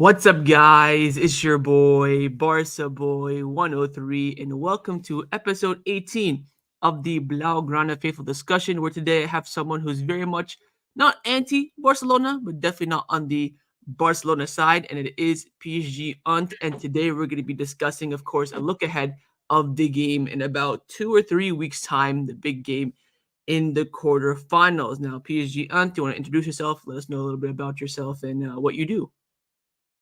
What's up, guys? It's your boy, Barca Boy 103, and welcome to episode 18 of the Blaugrana Faithful Discussion, where today I have someone who's very much not anti Barcelona, but definitely not on the Barcelona side, and it is PSG Unt. And today we're going to be discussing, of course, a look ahead of the game in about 2 or 3 weeks' time, the big game in the quarterfinals. Now, PSG Unt, do you want to introduce yourself? Let us know a little bit about yourself and what you do.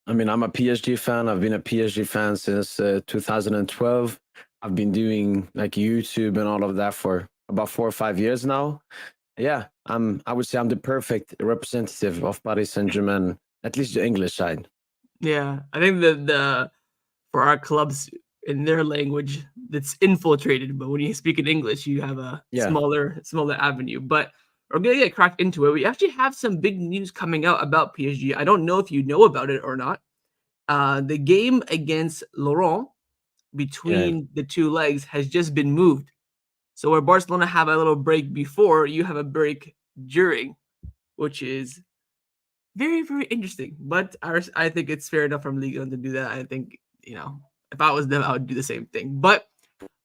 I'm a PSG fan. I've been a PSG fan since 2012. I've been doing like YouTube and all of that for about 4 or 5 years now. Yeah, I would say I'm the perfect representative of Paris Saint Germain, at least the English side. Yeah, I think the for our clubs in their language, it's infiltrated, but when you speak in English, you have a Yeah, smaller avenue. But we're gonna get cracked into it. We actually have some big news coming out about PSG. I don't know if you know about it or not. The game against Laurent yeah. between the two legs has just been moved. So where Barcelona have a little break before, you have a break during, which is very, very interesting. But I think it's fair enough from Liga to do that. I think, if I was them, I would do the same thing. But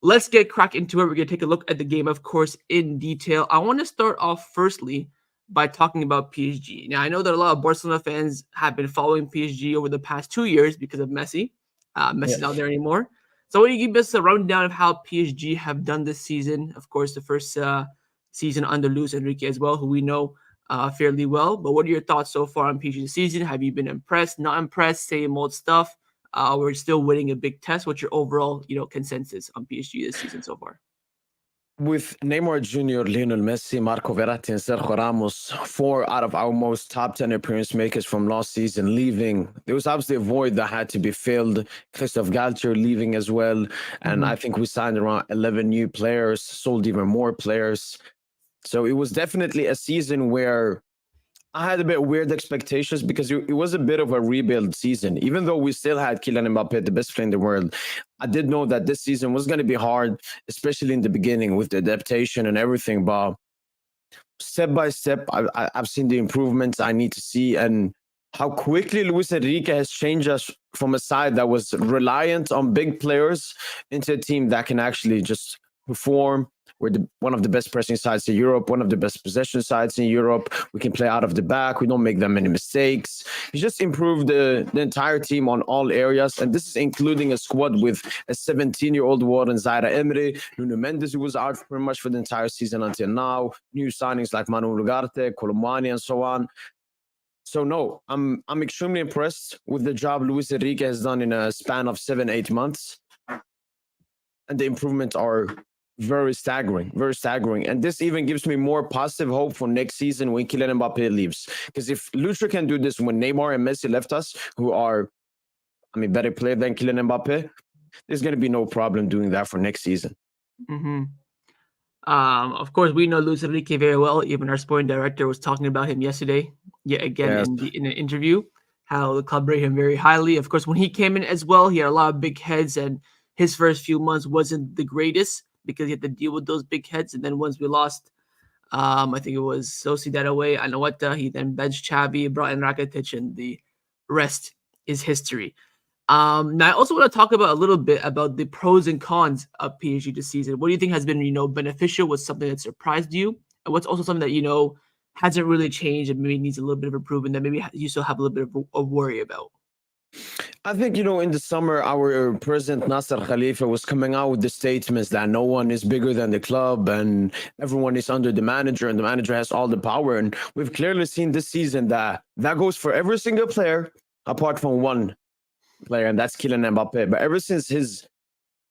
let's get crack into it. We're going to take a look at the game, of course, in detail. I want to start off firstly by talking about PSG. Now, I know that a lot of Barcelona fans have been following PSG over the past 2 years because of Messi. Messi's not there anymore. So, will you give us a rundown of how PSG have done this season? Of course, the first season under Luis Enrique as well, who we know fairly well. But what are your thoughts so far on PSG this season? Have you been impressed? Not impressed? Same old stuff? We're still winning a big test. What's your overall, consensus on PSG this season so far? With Neymar Jr., Lionel Messi, Marco Verratti, and Sergio Ramos, four out of our most top 10 appearance makers from last season leaving, there was obviously a void that had to be filled. Christophe Galtier leaving as well. And I think we signed around 11 new players, sold even more players. So it was definitely a season where I had a bit weird expectations because it was a bit of a rebuild season. Even though we still had Kylian Mbappe, the best player in the world, I did know that this season was going to be hard, especially in the beginning with the adaptation and everything. But step by step, I've seen the improvements I need to see and how quickly Luis Enrique has changed us from a side that was reliant on big players into a team that can actually just perform. We're one of the best pressing sides in Europe, one of the best possession sides in Europe. We can play out of the back. We don't make that many mistakes. He just improved the entire team on all areas. And this is including a squad with a 17-year-old Warren Zaire Emery, Nuno Mendes, who was out pretty much for the entire season until now, new signings like Manu Ugarte, Colomani, and so on. So no, I'm extremely impressed with the job Luis Enrique has done in a span of 7-8 months, and the improvements are very staggering, very staggering. And this even gives me more positive hope for next season when Kylian Mbappe leaves. Because if Lucha can do this when Neymar and Messi left us, who are, better player than Kylian Mbappe, there's going to be no problem doing that for next season. Mm-hmm. Of course, we know Luis Enrique very well. Even our sporting director was talking about him yesterday, yet again Yes. in an interview, how the club rate him very highly. Of course, when he came in as well, he had a lot of big heads, and his first few months wasn't the greatest because he had to deal with those big heads. And then once we lost, I think it was Sociedad away, Anueta, he then benched Xavi, brought in Rakitic, and the rest is history. Now I also want to talk about a little bit about the pros and cons of PSG this season. What do you think has been, beneficial? What's something that surprised you? And what's also something that, hasn't really changed and maybe needs a little bit of improvement that maybe you still have a little bit of a worry about? I think, in the summer, our president Nasser Khalifa was coming out with the statements that no one is bigger than the club and everyone is under the manager and the manager has all the power. And we've clearly seen this season that goes for every single player apart from one player, and that's Kylian Mbappe. But ever since his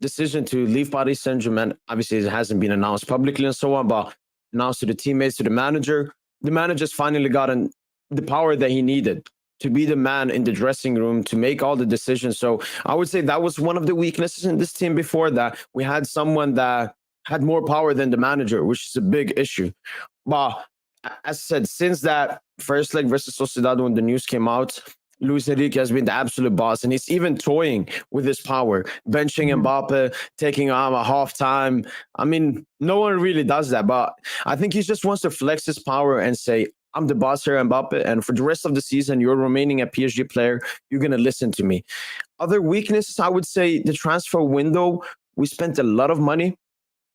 decision to leave Paris Saint Germain, obviously it hasn't been announced publicly and so on, but announced to the teammates, to the manager's finally gotten the power that he needed to be the man in the dressing room, to make all the decisions. So I would say that was one of the weaknesses in this team before, that we had someone that had more power than the manager, which is a big issue. But as I said, since that first leg versus Sociedad, when the news came out, Luis Enrique has been the absolute boss, and he's even toying with his power, benching Mhm. Mbappe, taking him at halftime. No one really does that, but I think he just wants to flex his power and say, I'm the boss here, Mbappe, and for the rest of the season, you're remaining a PSG player. You're going to listen to me. Other weaknesses, I would say the transfer window, we spent a lot of money.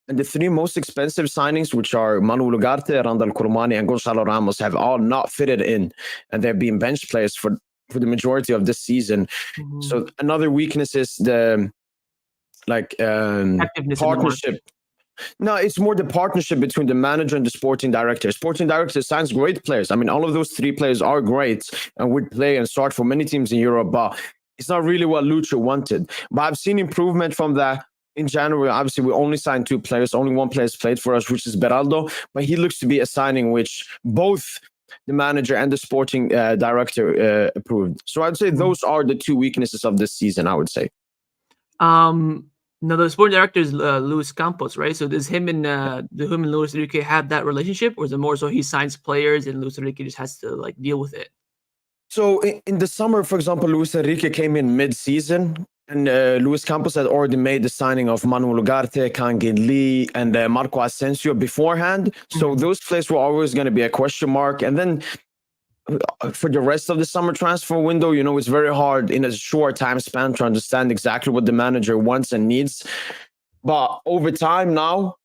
And the three most expensive signings, which are Manu Ugarte, Randal Kurmani, and Gonzalo Ramos, have all not fitted in. And they've been bench players for the majority of this season. Mhm. So another weakness is the Activeness in the market. partnership. No, it's more the partnership between the manager and the sporting director. Sporting director signs great players. I mean, all of those three players are great and would play and start for many teams in Europe, but it's not really what Lucho wanted. But I've seen improvement from that. In January, obviously, we only signed two players. Only one player has played for us, which is Beraldo. But he looks to be a signing which both the manager and the sporting director approved. So I'd say those are the two weaknesses of this season, I would say. No, the sporting director is Luis Campos, right? So does him and Luis Enrique have that relationship, or is it more so he signs players and Luis Enrique just has to like deal with it? So in the summer, for example, Luis Enrique came in mid-season, and Luis Campos had already made the signing of Manuel Ugarte, Kangin Lee, and Marco Asensio beforehand. So those players were always going to be a question mark. And then for the rest of the summer transfer window, it's very hard in a short time span to understand exactly what the manager wants and needs. But over time now,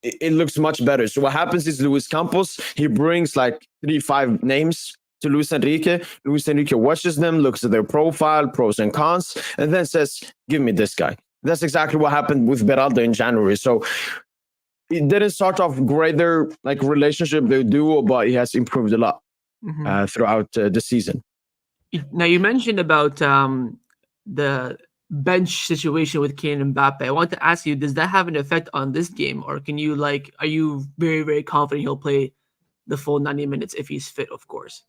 it looks much better. So what happens is Luis Campos, he brings like 3-5 names to Luis Enrique. Luis Enrique watches them, looks at their profile, pros and cons, and then says, give me this guy. That's exactly what happened with Beraldo in January. So it didn't start off greater like relationship, the duo, but he has improved a lot throughout the season. Now you mentioned about the bench situation with Kylian Mbappe. I want to ask you, does that have an effect on this game, or are you very, very confident he'll play the full 90 minutes if he's fit, of course?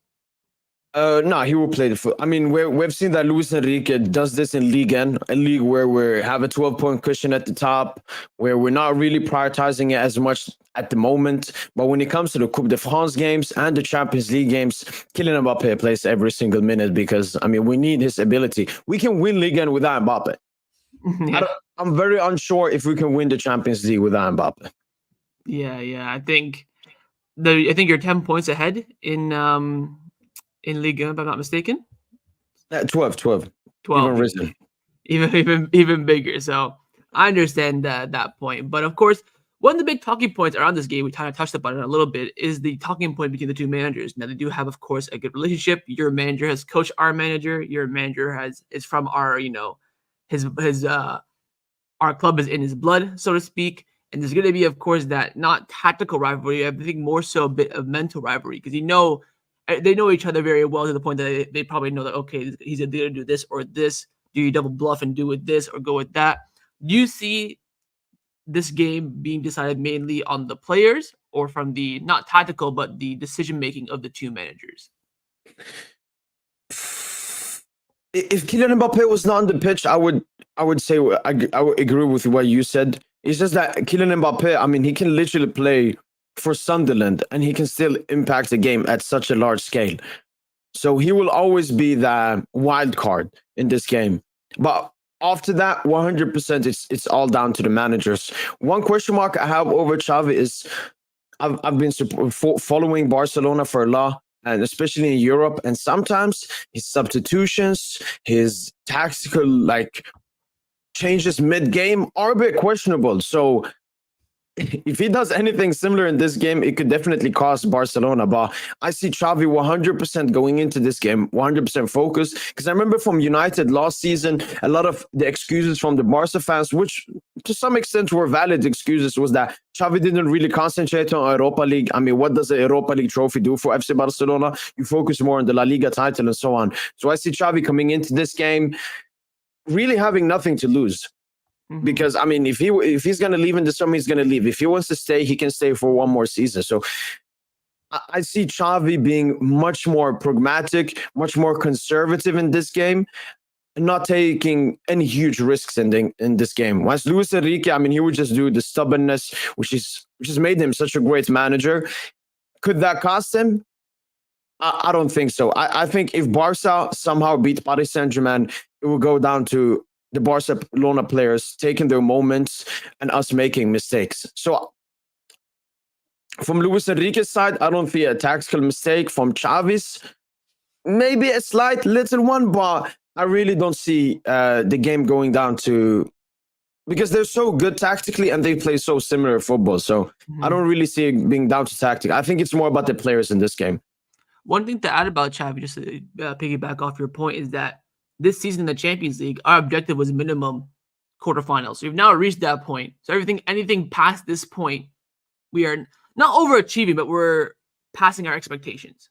No, he will play the foot. I mean, we've seen that Luis Enrique does this in Ligue 1, a league where we have a 12-point cushion at the top, where we're not really prioritizing it as much at the moment. But when it comes to the Coupe de France games and the Champions League games, Kylian Mbappe plays every single minute because, I mean, we need his ability. We can win Ligue 1 without Mbappe. Yeah. I'm very unsure if we can win the Champions League without Mbappe. Yeah. I think you're 10 points ahead in Ligue 1, if I'm not mistaken. 12. Even risen. Even bigger. So I understand that point. But of course, one of the big talking points around this game, we kind of touched upon it a little bit, is the talking point between the two managers. Now, they do have, of course, a good relationship. Your manager has coached our manager. Your manager is from our, our club is in his blood, so to speak. And there's going to be, of course, that not tactical rivalry. I think more so a bit of mental rivalry because they know each other very well to the point that they probably know that, okay, he's either going to do this or this. Do you double bluff and do with this or go with that? Do you see this game being decided mainly on the players or from the not tactical, but the decision-making of the two managers? If Kylian Mbappe was not on the pitch, I would say I would agree with what you said. It's just that Kylian Mbappe, I mean, he can literally play for Sunderland and he can still impact the game at such a large scale. So he will always be the wild card in this game. But after that, 100%, it's all down to the managers. One question mark I have over Xavi is I've been following Barcelona for a lot, and especially in Europe. And sometimes his substitutions, his tactical changes mid-game are a bit questionable. So if he does anything similar in this game, it could definitely cost Barcelona. But I see Xavi 100% going into this game, 100% focused. Because I remember from United last season, a lot of the excuses from the Barca fans, which to some extent were valid excuses, was that Xavi didn't really concentrate on Europa League. I mean, what does the Europa League trophy do for FC Barcelona? You focus more on the La Liga title and so on. So I see Xavi coming into this game really having nothing to lose. Because, I mean, if he's going to leave in the summer, he's going to leave. If he wants to stay, he can stay for one more season. So I see Xavi being much more pragmatic, much more conservative in this game, and not taking any huge risks in this game. Once Luis Enrique, I mean, he would just do the stubbornness, which has made him such a great manager. Could that cost him? I don't think so. I think if Barca somehow beat Paris Saint Germain, it will go down to the Barcelona players taking their moments and us making mistakes. So From Luis Enrique's side, I don't see a tactical mistake. From Xavi's, maybe a slight little one, but I really don't see the game going down to, because they're so good tactically and they play so similar football. So I don't really see it being down to tactic. I think it's more about the players in this game. One thing to add about Xavi, just to piggyback off your point, is that this season in the Champions League, our objective was minimum quarterfinals. So we've now reached that point. So anything past this point, we are not overachieving, but we're passing our expectations.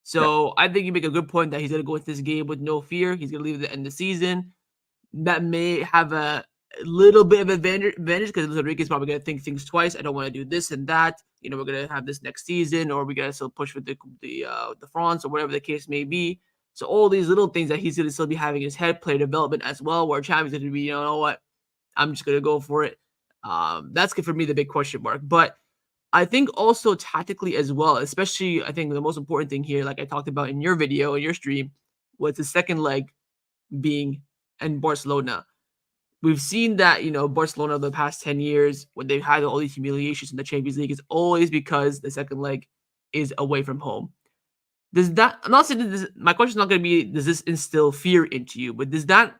So I think you make a good point that he's going to go into this game with no fear. He's going to leave at the end of the season. That may have a little bit of advantage because Luis Enrique is probably going to think things twice. I don't want to do this and that. You know, we're going to have this next season, or we got to still push with the France or whatever the case may be. So all these little things that he's going to still be having in his head, player development as well, where Xavi's going to be, you know what, I'm just going to go for it. That's for me the big question mark. But I think also tactically as well, especially I think the most important thing here, like I talked about in your video, in your stream, was the second leg being in Barcelona. We've seen that, you know, Barcelona the past 10 years, when they've had all these humiliations in the Champions League, is always because the second leg is away from home. Does that, I'm not saying this, my question is not going to be, does this instill fear into you, but does that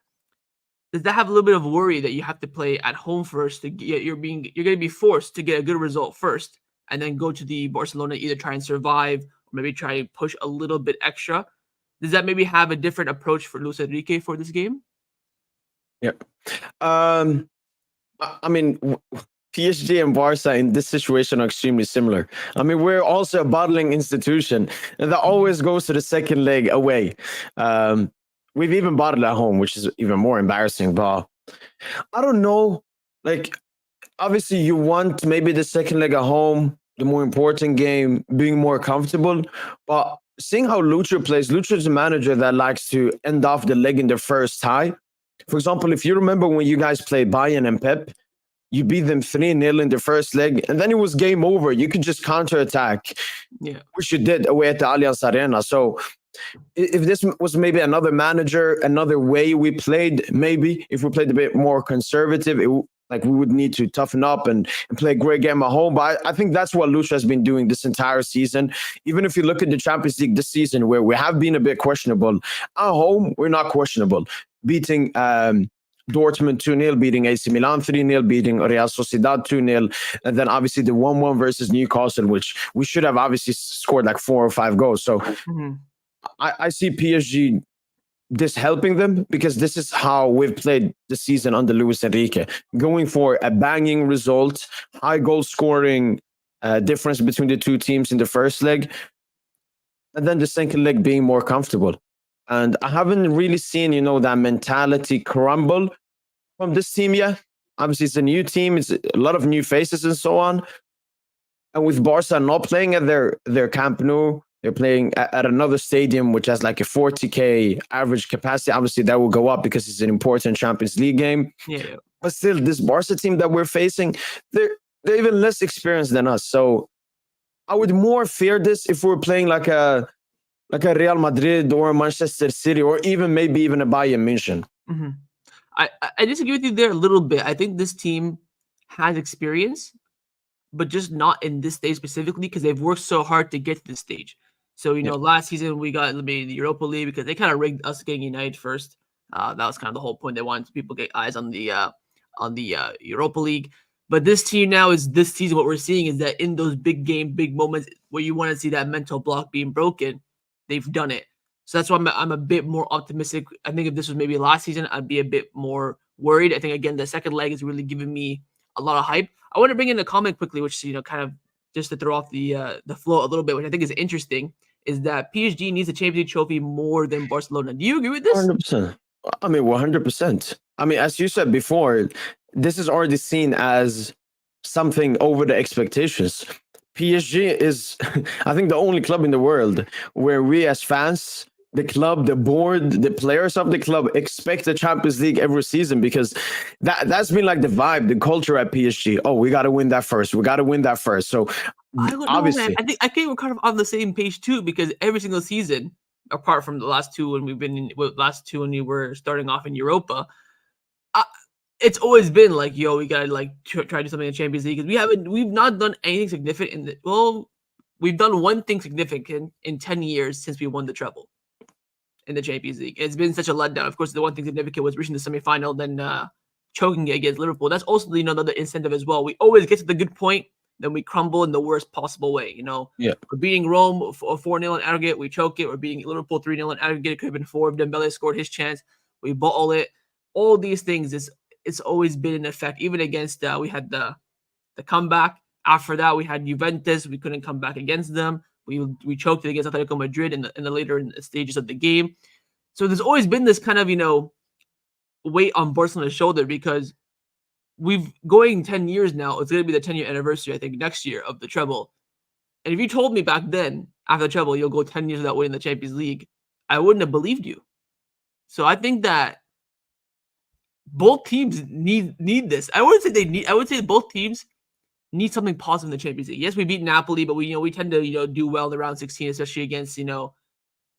have a little bit of worry that you have to play at home first to get, you're going to be forced to get a good result first and then go to the Barcelona, either try and survive or maybe try and push a little bit extra? Does that maybe have a different approach for Luis Enrique for this game? Yeah. I mean, PSG and Barca in this situation are extremely similar. I mean, we're also a bottling institution, and that always goes to the second leg away. We've even bottled at home, which is even more embarrassing. But I don't know. Like, obviously, you want maybe the second leg at home, the more important game, being more comfortable. But seeing how Lucho plays, Lucho's a manager that likes to end off the leg in the first tie. For example, if you remember when you guys played Bayern and Pep, you beat them 3-0 in the first leg, and then it was game over. You could just counterattack, which you did away at the Allianz Arena. So if this was maybe another manager, another way we played, maybe if we played a bit more conservative, like we would need to toughen up and play a great game at home. But I think that's what Lucha has been doing this entire season. Even if you look at the Champions League this season, where we have been a bit questionable, at home, we're not questionable. Beating Dortmund 2-0, beating AC Milan 3-0, beating Real Sociedad 2-0, and then obviously the 1-1 versus Newcastle, which we should have obviously scored like 4 or 5 goals. So I see PSG this helping them, because this is how we've played the season under Luis Enrique, going for a banging result, high goal scoring difference between the two teams in the first leg, and then the second leg being more comfortable. And I haven't really seen, you know, that mentality crumble from this team yet. Obviously, it's a new team. It's a lot of new faces and so on. And with Barca not playing at their Camp Nou, they're playing at another stadium, which has like a 40K average capacity. Obviously, that will go up because it's an important Champions League game. Yeah. But still, this Barca team that we're facing, they're even less experienced than us. So I would more fear this if we're playing like a Real Madrid or a Manchester City, or maybe even a Bayern München. I disagree with you there a little bit. I think this team has experience, but just not in this stage specifically, because they've worked so hard to get to this stage. So, you know, last season we got maybe the Europa League because they kind of rigged us getting United first. That was kind of the whole point. They wanted people to get eyes on the Europa League. But this team now is this season, what we're seeing is that in those big moments where you want to see that mental block being broken, they've done it. So that's why I'm a bit more optimistic. I think if this was maybe last season, I'd be a bit more worried. I think, again, the second leg is really giving me a lot of hype. I want to bring in a comment quickly, which, you know, kind of just to throw off the flow a little bit, which I think is interesting, is that PSG needs a Champions League trophy more than Barcelona. Do you agree with this? 100%. I mean, 100%. I mean, as you said before, this is already seen as something over the expectations. PSG is, I think, the only club in the world where we as fans, the club, the board, the players of the club expect the Champions League every season, because that's been like the vibe, the culture at PSG. Oh, we got to win that first. We got to win that first. So obviously, I think we're kind of on the same page too, because every single season, apart from the last two when we were starting off in Europa, it's always been like, yo, we gotta like try to do something in the Champions League because we've not done anything significant we've done one thing significant in 10 years since we won the treble in the Champions League. It's been such a letdown. Of course, the one thing significant was reaching the semifinal, then choking it against Liverpool. That's also another incentive as well. We always get to the good point, then we crumble in the worst possible way. Yeah. We're beating Rome 4-0 in aggregate, we choke it. We're beating Liverpool 3-0 in aggregate. It could have been 4 if Dembele scored his chance. We bottle it. All these things it's always been an effect. Even against we had the comeback. After that, we had Juventus. We couldn't come back against them. We choked it against Atletico Madrid in the later stages of the game. So there's always been this kind of weight on Barcelona's shoulder because we've going 10 years now. It's going to be the 10-year anniversary, I think, next year of the treble. And if you told me back then, after the treble, you'll go 10 years without winning the Champions League, I wouldn't have believed you. So I think that both teams need this. I wouldn't say I would say both teams need something positive in the Champions League. Yes, we beat Napoli, but we tend to do well in the round 16, especially against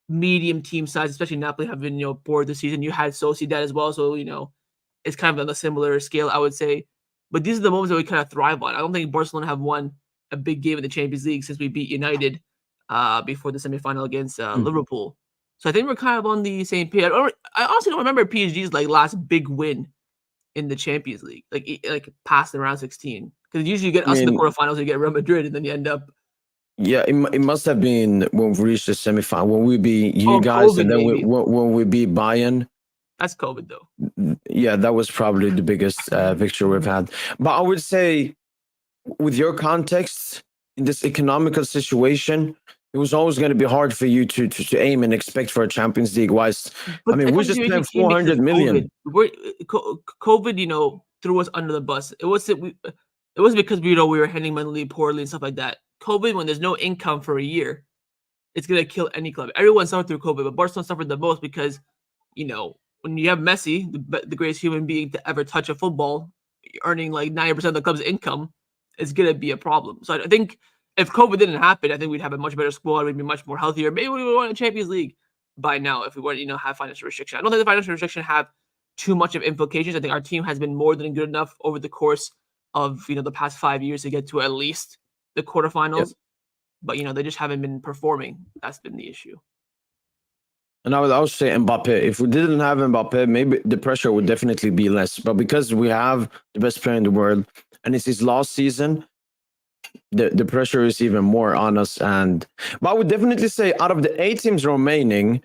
medium team size, especially Napoli have been poor this season. You had Sociedad as well, so it's kind of on a similar scale, I would say. But these are the moments that we kind of thrive on. I don't think Barcelona have won a big game in the Champions League since we beat United before the semifinal against Liverpool. So I think we're kind of on the same page. I honestly don't remember PSG's last big win in the Champions League, like past the round 16. Because usually you get us in the quarterfinals, you get Real Madrid, and then you end up. Yeah, it must have been when we reached the semifinal, when we beat you guys, COVID, and then when we beat Bayern. That's COVID, though. Yeah, that was probably the biggest victory we've had. But I would say, with your context, in this economical situation, it was always going to be hard for you to aim and expect for a Champions League. Wise, I mean, we just spent 400 million. COVID, threw us under the bus. It wasn't because we were handling money poorly and stuff like that. COVID, when there's no income for a year, it's gonna kill any club. Everyone suffered through COVID, but Barcelona suffered the most because, when you have Messi, the greatest human being to ever touch a football, earning like 90% of the club's income, is gonna be a problem. So I think if COVID didn't happen, I think we'd have a much better squad. We'd be much more healthier. Maybe we would win the Champions League by now if we weren't, have financial restriction. I don't think the financial restriction have too much of implications. I think our team has been more than good enough over the course of the past 5 years to get to at least the quarterfinals. Yep. But they just haven't been performing. That's been the issue. And I would say Mbappe. If we didn't have Mbappe, maybe the pressure would definitely be less. But because we have the best player in the world and it's his last season, the pressure is even more on us. But I would definitely say out of the 8 teams remaining,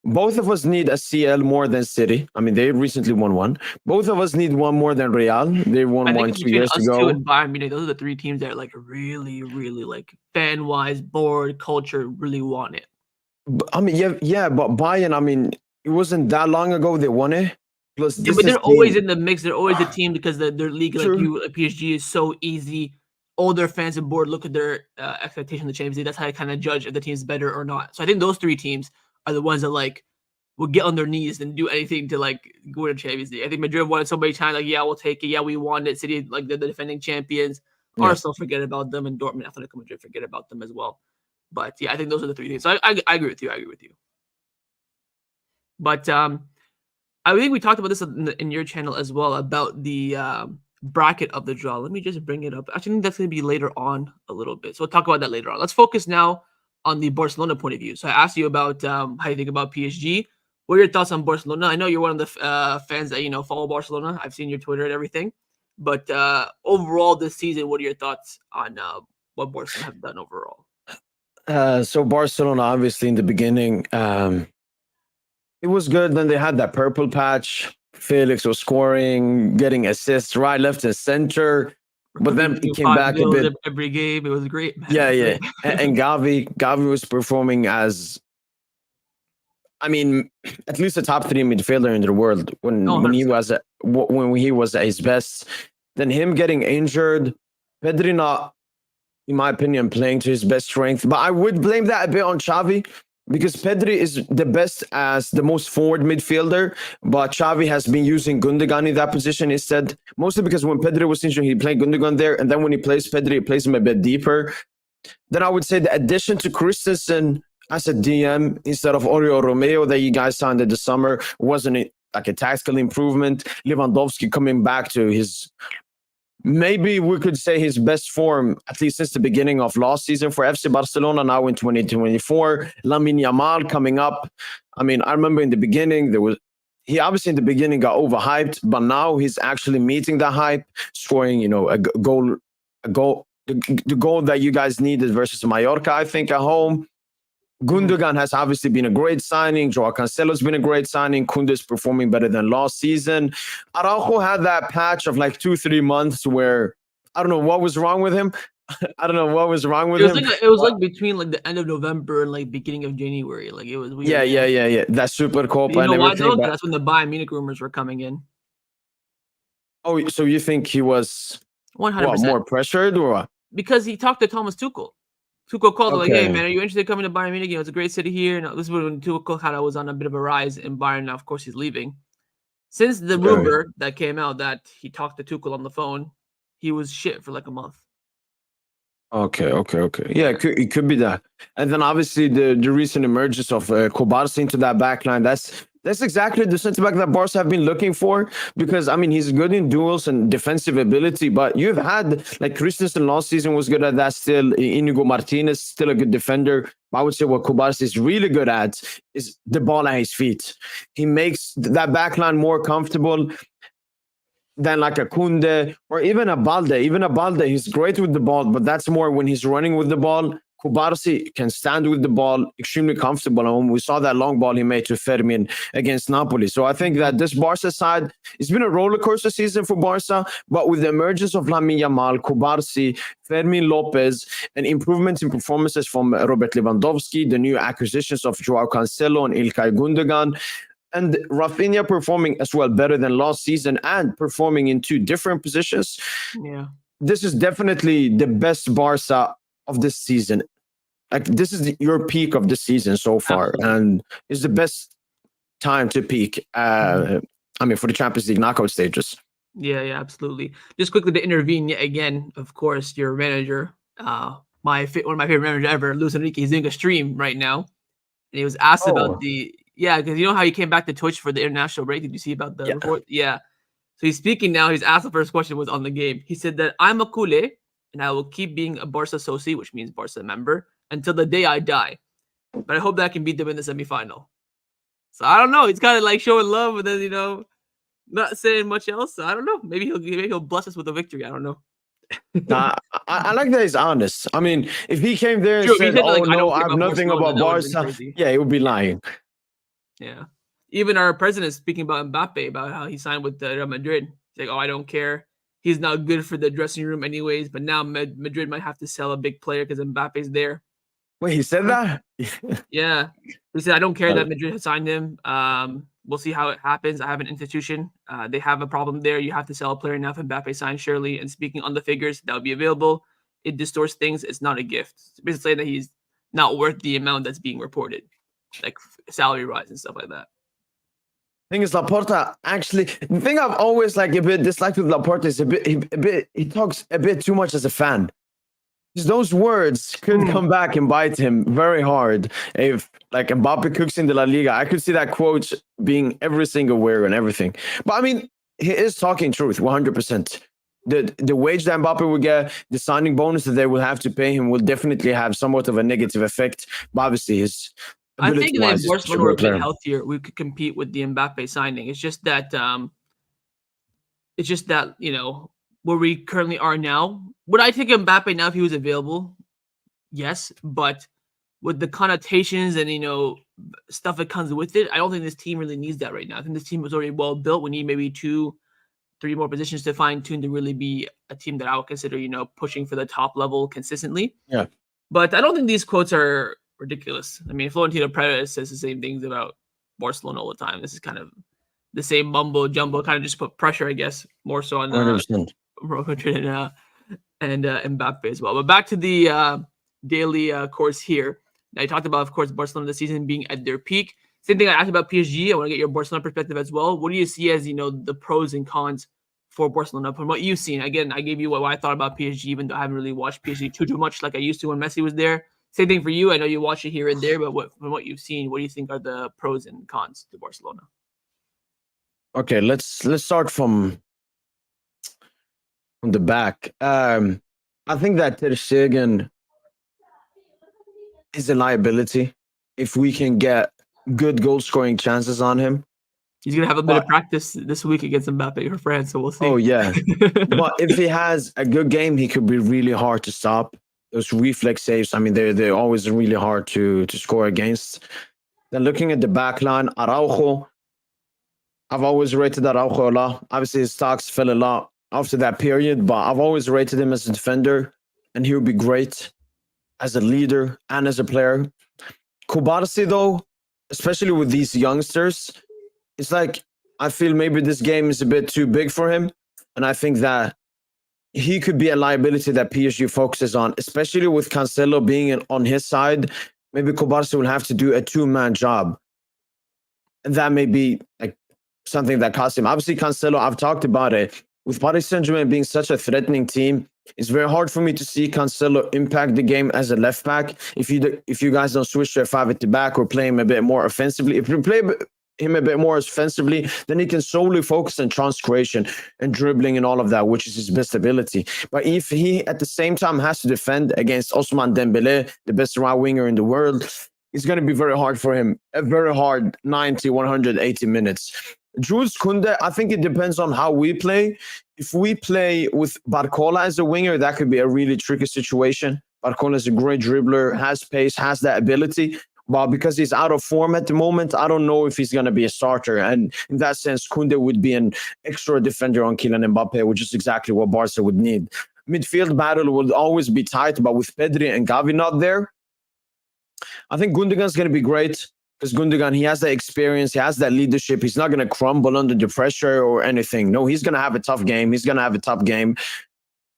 both of us need a CL more than City. I mean, they recently won one. Both of us need one more than Real. They won one 2 years ago. Two and Bayern Munich, those are the 3 teams that really, really fan-wise, board, culture, really want it. I mean, yeah, but Bayern, I mean, it wasn't that long ago they won it. Plus, but they're always in the mix. They're always a team because their league, PSG, is so easy. All their fans and board look at their expectation of the Champions League. That's how I kind of judge if the team's better or not. So I think those 3 teams are the ones that will get on their knees and do anything to go to Champions League. I think Madrid won it so many times. Yeah, we'll take it. Yeah, we won it. City, they're the defending champions. Yeah. Arsenal, forget about them, and Dortmund, Atletico Madrid, forget about them as well. But yeah, I think those are the 3 things. So I agree with you. But I think we talked about this in your channel as well about the bracket of the draw. Let me just bring it up. Actually, I think that's going to be later on a little bit. So we'll talk about that later on. Let's focus now on the Barcelona point of view. So I asked you about how you think about PSG. What are your thoughts on Barcelona? I know you're one of the fans that follow Barcelona. I've seen your Twitter and everything. But overall this season, what are your thoughts on what Barcelona have done overall? So Barcelona, obviously, in the beginning, it was good. Then they had that purple patch. Felix was scoring, getting assists right, left, and center. But then it came back a bit. Every game, it was great, man. Yeah. And Gavi was performing as, I mean, at least a top 3 midfielder in the world when he was at his best. Then him getting injured, Pedri not, in my opinion, playing to his best strength. But I would blame that a bit on Xavi because Pedri is the best as the most forward midfielder, but Xavi has been using Gundogan in that position instead. Mostly because when Pedri was injured, he played Gundogan there, and then when he plays Pedri, he plays him a bit deeper. Then I would say the addition to Christensen as a DM instead of Oriol Romeo that you guys signed in the summer wasn't like a tactical improvement. Lewandowski coming back to his, maybe we could say his best form, at least since the beginning of last season for FC Barcelona, now in 2024. Lamine Yamal coming up. I mean, I remember in the beginning, he obviously in the beginning got overhyped, but now he's actually meeting the hype, scoring, the goal that you guys needed versus Mallorca, I think, at home. Gundogan has obviously been a great signing. Joao Cancelo's been a great signing. Koundé's performing better than last season. Araujo had that patch of like 2-3 months where I don't know what was wrong with him. I don't know what was wrong with him. It was like between like the end of November and like beginning of January. Like it was weird. Yeah. That Super Copa You know and why everything. though? But, That's when the Bayern Munich rumors were coming in. oh, so you think he was 100% more pressured or what? Because he talked to Thomas Tuchel. Tuchel called him like, "Hey Okay. man, are you interested in coming to Bayern Munich? You know, it's a great city here." And this is when Tuchel kind of was on a bit of a rise in Bayern. Now, of course, he's leaving. Since the rumor that came out that he talked to Tuchel on the phone, he was shit for like a month. Okay. Yeah, it could be that. And then obviously the recent emergence of Kobarsi into that backline, that's exactly the center back that Barca have been looking for, because I mean he's good in duels and defensive ability, but you've had like Christensen last season was good at that still. Inigo Martinez still a good defender. But I would say what Kobarsi is really good at is the ball at his feet. He makes that backline more comfortable than like a Koundé or even a Balde. Even a Balde, he's great with the ball, but that's more when he's running with the ball. Kubarsi can stand with the ball, extremely comfortable. And we saw that long ball he made to Fermin against Napoli. So I think that this Barca side, it's been a roller coaster season for Barca, but with the emergence of Lamine Yamal, Kubarsi, Fermin Lopez, and improvements in performances from Robert Lewandowski, the new acquisitions of Joao Cancelo and Ilkay Gundogan, and Rafinha performing as well better than last season and performing in two different positions. Yeah. This is definitely the best Barca of this season. Like this is your peak of the season so far. Absolutely. And it's the best time to peak. I mean, for the Champions League knockout stages. Yeah, absolutely. Just quickly to intervene yet again, of course, your manager, one of my favorite managers ever, Luis Enrique, he's doing a stream right now. And he was asked about because you know how he came back to Twitch for the international break? Did you see about the report? Yeah. So he's speaking now. He's asked the first question was on the game. He said that I'm a culé and I will keep being a Barca Soci, which means Barca member, until the day I die. But I hope that I can beat them in the semifinal. So I don't know. He's kind of like showing love, but then not saying much else. So I don't know. Maybe he'll bless us with a victory. I don't know. Nah, I like that he's honest. I mean, if he came there and said, "Oh no, I have nothing about Barca," yeah, he would be lying. Yeah. Even our president speaking about Mbappe, about how he signed with Real Madrid. He's like, "Oh, I don't care. He's not good for the dressing room anyways, but now Madrid might have to sell a big player because Mbappe's there." Wait, he said that? Yeah. He said, "I don't care that Madrid has signed him. We'll see how it happens. I have an institution. They have a problem there. You have to sell a player now if Mbappe signs, surely. And speaking on the figures that will be available, it distorts things. It's not a gift." It's basically saying that he's not worth the amount that's being reported, like salary rise and stuff like that. Thing is, Laporta actually. The thing I've always like a bit disliked with Laporta is he talks a bit too much as a fan. Those words could come back and bite him very hard if like Mbappe cooks in the La Liga. I could see that quote being every single word and everything. But I mean, he is talking truth, 100%. The wage that Mbappe will get, the signing bonus that they will have to pay him will definitely have somewhat of a negative effect. But obviously, his I think that if Barcelona were a bit healthier, we could compete with the Mbappe signing. It's just that where we currently are now. Would I take Mbappe now if he was available? Yes, but with the connotations and stuff that comes with it, I don't think this team really needs that right now. I think this team was already well built. We need maybe 2-3 more positions to fine tune to really be a team that I would consider pushing for the top level consistently. Yeah, but I don't think these quotes are ridiculous. I mean, Florentino Perez says the same things about Barcelona all the time. This is kind of the same mumbo jumbo, kind of just put pressure, I guess, more so on Real Madrid and Mbappe as well. But back to the daily course here. Now, you talked about, of course, Barcelona this season being at their peak. Same thing I asked about PSG. I want to get your Barcelona perspective as well. What do you see as the pros and cons for Barcelona from what you've seen? Again, I gave you what I thought about PSG, even though I haven't really watched PSG too much like I used to when Messi was there. Same thing for you. I know you watch it here and there, but from what you've seen, what do you think are the pros and cons to Barcelona? Okay, let's start from the back. I think that Ter Stegen is a liability if we can get good goal scoring chances on him. He's gonna have a bit of But practice this week against Mbappe for France, so we'll oh see. yeah, but if he has a good game, he could be really hard to stop. Those reflex saves, I mean, they're always really hard to score against. Then looking at the back line, Araujo, I've always rated Araujo a lot. Obviously, his stocks fell a lot after that period, but I've always rated him as a defender, and he would be great as a leader and as a player. Kubarsi, though, especially with these youngsters, it's like I feel maybe this game is a bit too big for him. And I think that he could be a liability that PSG focuses on, especially with Cancelo being on his side. Maybe Kubarsi will have to do a two-man job. And that may be like something that costs him. Obviously, Cancelo, I've talked about it. With Paris Saint Germain being such a threatening team, it's very hard for me to see Cancelo impact the game as a left back. If you guys don't switch to a five at the back or play him a bit more offensively, if you play him a bit more offensively, then he can solely focus on chance creation and dribbling and all of that, which is his best ability. But if he at the same time has to defend against Osman Dembele, the best right winger in the world, it's going to be very hard for him. A very hard 90, 180 minutes. Jules Koundé, I think it depends on how we play. If we play with Barcola as a winger, that could be a really tricky situation. Barcola is a great dribbler, has pace, has that ability. But because he's out of form at the moment, I don't know if he's going to be a starter. And in that sense, Koundé would be an extra defender on Kylian Mbappe, which is exactly what Barca would need. Midfield battle will always be tight, but with Pedri and Gavi not there, I think Gundogan's going to be great because Gundogan, he has that experience, he has that leadership. He's not going to crumble under the pressure or anything. No, he's going to have a tough game. He's going to have a tough game.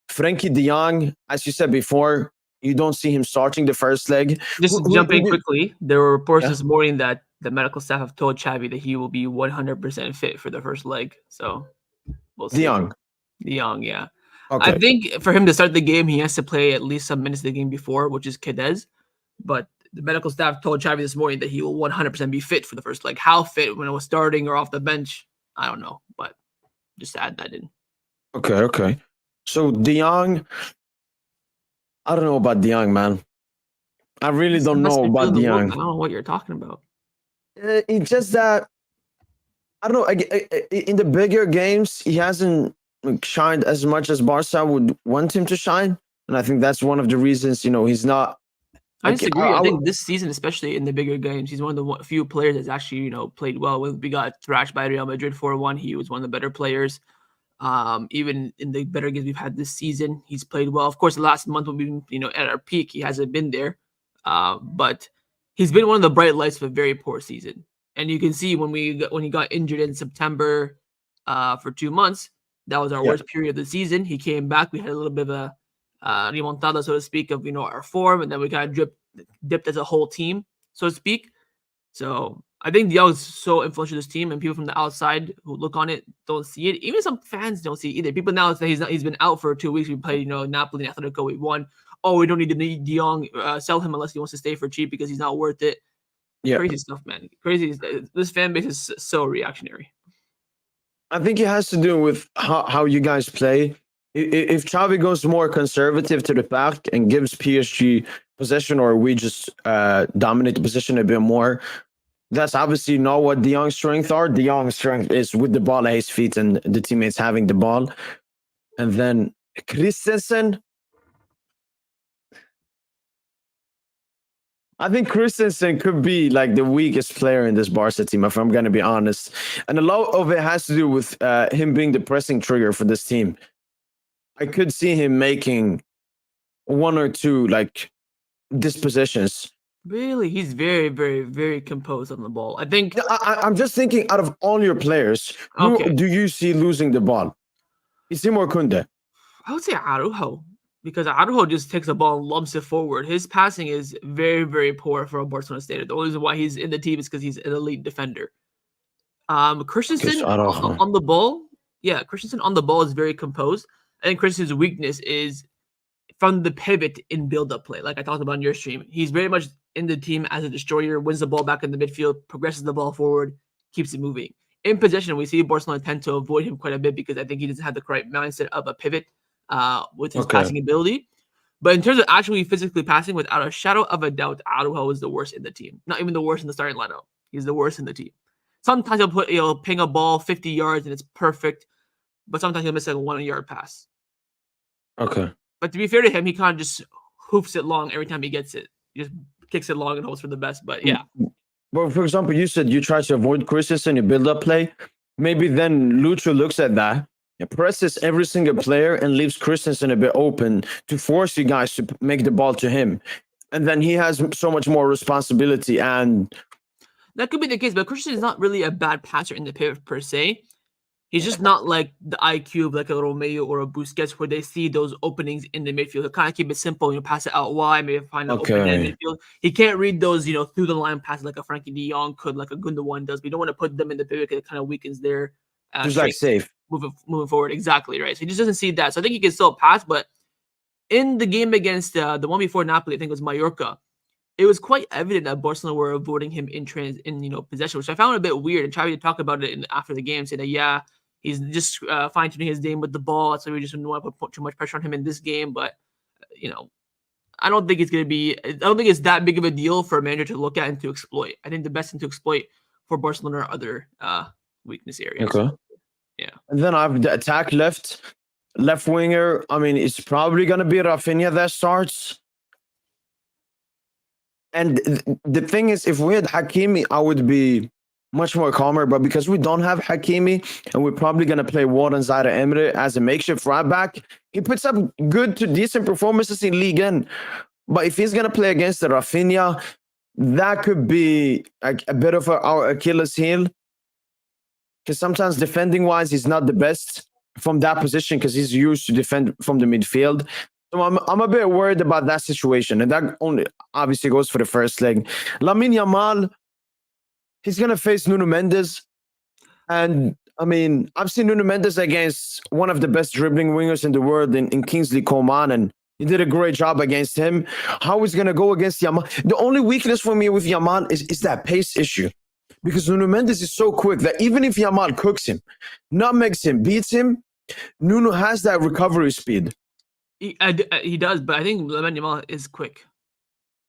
Frankie de Jong, as you said before, you don't see him starting the first leg. Just jumping quickly, there were reports Yeah. this morning that the medical staff have told Xavi that he will be 100% fit for the first leg. So we'll see. De Jong. De Jong, yeah. Okay. I think for him to start the game, he has to play at least some minutes of the game before, which is Cadez. But the medical staff told Xavi this morning that he will 100% be fit for the first leg. How fit when it was starting or off the bench, I don't know. But just add that in. Okay. So De Jong, I don't know about De Jong, man. I really He's the don't best know midfielder about in the De world. Jong. I don't know what you're talking about. It's just that I don't know. In the bigger games, he hasn't shined as much as Barca would want him to shine, and I think that's one of the reasons. He's not. I Like, disagree. I think this season, especially in the bigger games, he's one of the few players that's actually, played well. When we got thrashed by Real Madrid 4-1, he was one of the better players. Even in the better games we've had this season, he's played well. Of course, the last month when we've been, at our peak, he hasn't been there. But he's been one of the bright lights of a very poor season. And you can see when he got injured in September for 2 months, that was our Yeah. worst period of the season. He came back. We had a little bit of a remontada, so to speak, of our form, and then we kind of dipped as a whole team, so to speak. So I think De Jong is so influential to this team, and people from the outside who look on it don't see it. Even some fans don't see it either. People now say he's been out for 2 weeks. We played, Napoli and Atletico. We won. Oh, we don't need to need De Jong. Sell him unless he wants to stay for cheap because he's not worth it. Yeah. Crazy stuff, man. Crazy. This fan base is so reactionary. I think it has to do with how you guys play. If Xavi goes more conservative to the back and gives PSG possession, or we just dominate the position a bit more, that's obviously not what De Jong's strength are. De Jong's strength is with the ball at his feet and the teammates having the ball. And then Christensen, I think Christensen could be like the weakest player in this Barca team, if I'm going to be honest. And a lot of it has to do with him being the pressing trigger for this team. I could see him making one or two like dispositions. Really, he's very, very, very composed on the ball. I think. I'm just thinking, out of all your players, who Okay. do you see losing the ball? Is it more Koundé? I would say Araujo, because Araujo just takes the ball and lumps it forward. His passing is very, very poor for a Barcelona standard. The only reason why he's in the team is because he's an elite defender. Christensen so Araujo. on the ball, Christensen on the ball is very composed. I think Christensen's weakness is from the pivot in build-up play, like I talked about in your stream. He's very much in the team as a destroyer, wins the ball back in the midfield, progresses the ball forward, keeps it moving. in possession, we see Barcelona tend to avoid him quite a bit because I think he doesn't have the correct mindset of a pivot with his Okay. passing ability. But in terms of actually physically passing, without a shadow of a doubt, Araujo is the worst in the team. Not even the worst in the starting lineup. He's the worst in the team. Sometimes he'll ping a ball 50 yards and it's perfect, but sometimes he'll miss like a 1 yard pass. Okay. But to be fair to him, he kind of just hoofs it long every time he gets it. He just kicks it long and hopes for the best. But yeah. Well, for example, you said you try to avoid Christensen, you build up play. Maybe then Lucho looks at that, presses every single player, and leaves Christensen a bit open to force you guys to make the ball to him. And then he has so much more responsibility. And that could be the case, but Christian is not really a bad passer in the pivot per se. He's just not like the IQ of like a Romeo or a Busquets where they see those openings in the midfield. He'll kind of keep it simple, pass it out wide, maybe find an open end midfield. He can't read those, through the line passes like a Frankie de Jong could, like a Gundogan does. We don't want to put them in the pivot because it kind of weakens their just like safe moving forward. Exactly, right. So he just doesn't see that. So I think he can still pass, but in the game against the one before Napoli, I think it was Mallorca, it was quite evident that Barcelona were avoiding him in possession, which I found a bit weird. And tried to talk about it after the game, saying that he's just fine-tuning his game with the ball, so we just didn't want to put too much pressure on him in this game. But I don't think it's going to be. I don't think it's that big of a deal for a manager to look at and to exploit. I think the best thing to exploit for Barcelona are other weakness areas. Okay. Yeah. And then I have the attack left winger. I mean, it's probably going to be Rafinha that starts. And the thing is, if we had Hakimi, I would be much more calmer. But because we don't have Hakimi, and we're probably going to play Warren Zaire Emre as a makeshift right back, he puts up good to decent performances in Ligue 1. But if he's going to play against the Rafinha, that could be like a bit of our Achilles heel. Because sometimes defending-wise, he's not the best from that position because he's used to defend from the midfield. So I'm a bit worried about that situation. And that only obviously goes for the first leg. Lamine Yamal, he's going to face Nuno Mendes. And, I mean, I've seen Nuno Mendes against one of the best dribbling wingers in the world in Kingsley Coman, and he did a great job against him. How is going to go against Yamal? The only weakness for me with Yamal is that pace issue. Because Nuno Mendes is so quick that even if Yamal cooks him, nutmegs him, beats him, Nuno has that recovery speed. He does, but I think Lamine Yamal is quick.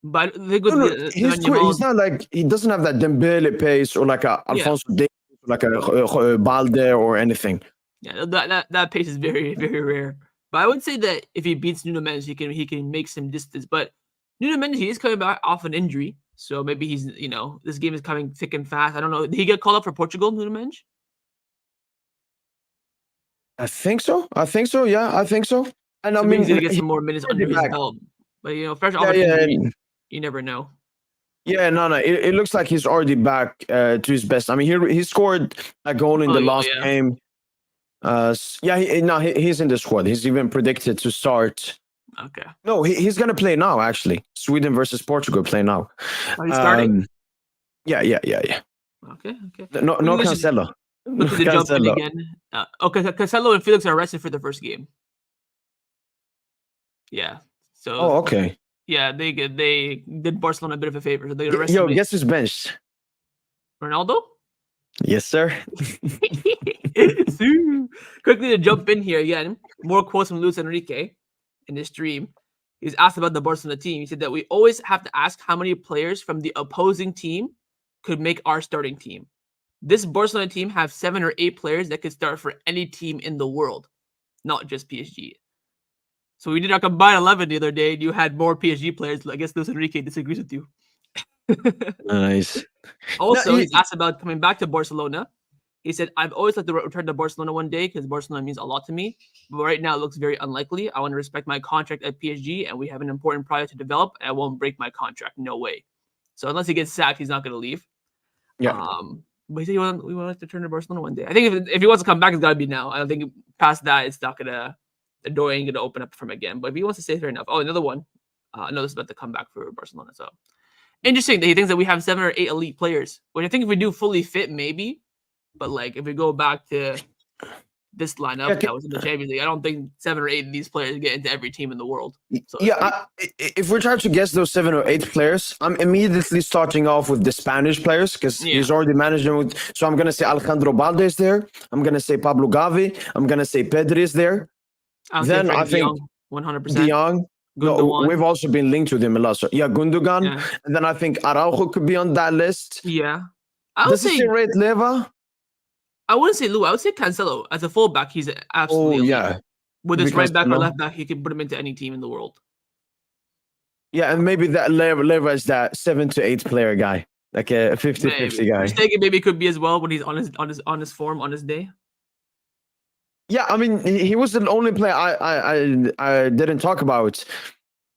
But I think he's quick. He's not like, he doesn't have that Dembele pace or like a Alfonso Davies, like a Balde or anything. Yeah, that pace is very, very rare. But I would say that if he beats Nuno Mendes, he can make some distance. But Nuno Mendes, he is coming back off an injury. So maybe he's, this game is coming thick and fast. I don't know. Did he get called up for Portugal, Nuno Mendes? I think so. Yeah, I think so. And so I mean, he's going to get some more minutes under his belt. But, fresh off injury, you never know. Yeah, no. It looks like he's already back to his best. I mean, he scored a goal in the last game. He's in the squad. He's even predicted to start. Okay. No, he's going to play now, actually. Sweden versus Portugal play now. Are you starting? Yeah. Okay. No Cancelo. Look at the jump in again. Okay, Cancelo and Felix are arrested for the first game. Yeah. So. Oh, okay. Yeah, they did Barcelona a bit of a favor. So they arrested. Yo, guess who's benched? Ronaldo? Yes, sir. Quickly to jump in here again. More quotes from Luis Enrique in this stream. He was asked about the Barcelona team. He said that we always have to ask how many players from the opposing team could make our starting team. This Barcelona team have 7 or 8 players that could start for any team in the world, not just PSG. So we did our combined 11 the other day, and you had more PSG players. I guess Luis Enrique disagrees with you. Nice. Also, he's asked about coming back to Barcelona. He said, I've always liked to return to Barcelona one day because Barcelona means a lot to me. But right now it looks very unlikely. I want to respect my contract at PSG, and we have an important project to develop, and I won't break my contract. No way. So unless he gets sacked, he's not going to leave. Yeah. But he said we want to return to Barcelona one day. I think if he wants to come back, it's got to be now. I don't think past that, it's not going to, the door ain't going to open up for him again. But if he wants to stay, fair enough. Oh, another one. I know this is about to come back for Barcelona. So interesting that he thinks that we have 7 or 8 elite players, which I think if we do fully fit, maybe. But like if we go back to this lineup Yeah, that was in the Champions League. I don't think 7 or 8 of these players get into every team in the world. So if we're trying to guess those 7 or 8 players, I'm immediately starting off with the Spanish players because he's already managed them. So I'm gonna say Alejandro Balde is there. I'm gonna say Pablo Gavi. I'm gonna say Pedri is there. Then I think 100%. De Jong. No, we've also been linked with him a lot. So yeah, Gundogan. Yeah. And then I think Araujo could be on that list. Yeah. Does it say rate Leva? I wouldn't say Lou. I would say Cancelo. As a fullback, he's absolutely elite. With his right back or left back, he can put him into any team in the world. Yeah, and maybe that Leva is that 7 to 8 player guy. Like a 50-50 guy. Stegen maybe could be as well when he's on his form, on his day. Yeah, I mean, he was the only player I didn't talk about.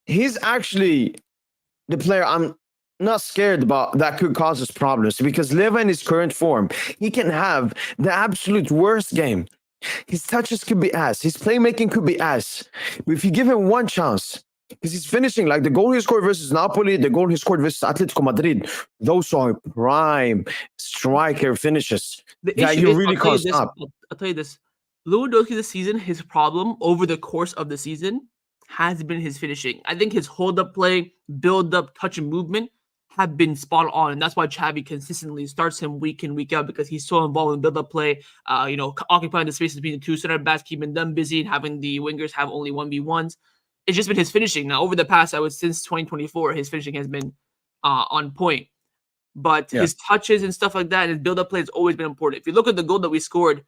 He's actually the player I'm not scared about that could cause us problems because Leva in his current form, he can have the absolute worst game. His touches could be ass. His playmaking could be ass. But if you give him one chance, because he's finishing like the goal he scored versus Napoli, the goal he scored versus Atletico Madrid, those are prime striker finishes that you really can't stop. I'll tell you this. Lewandowski this season, his problem over the course of the season has been his finishing. I think his hold-up play, build-up, touch and movement have been spot on, and that's why Xavi consistently starts him week in, week out because he's so involved in build-up play, occupying the spaces between the two center backs, keeping them busy, and having the wingers have only 1v1s. It's just been his finishing. Now, over the past, since 2024, his finishing has been on point. But his touches and stuff like that, and his build-up play has always been important. If you look at the goal that we scored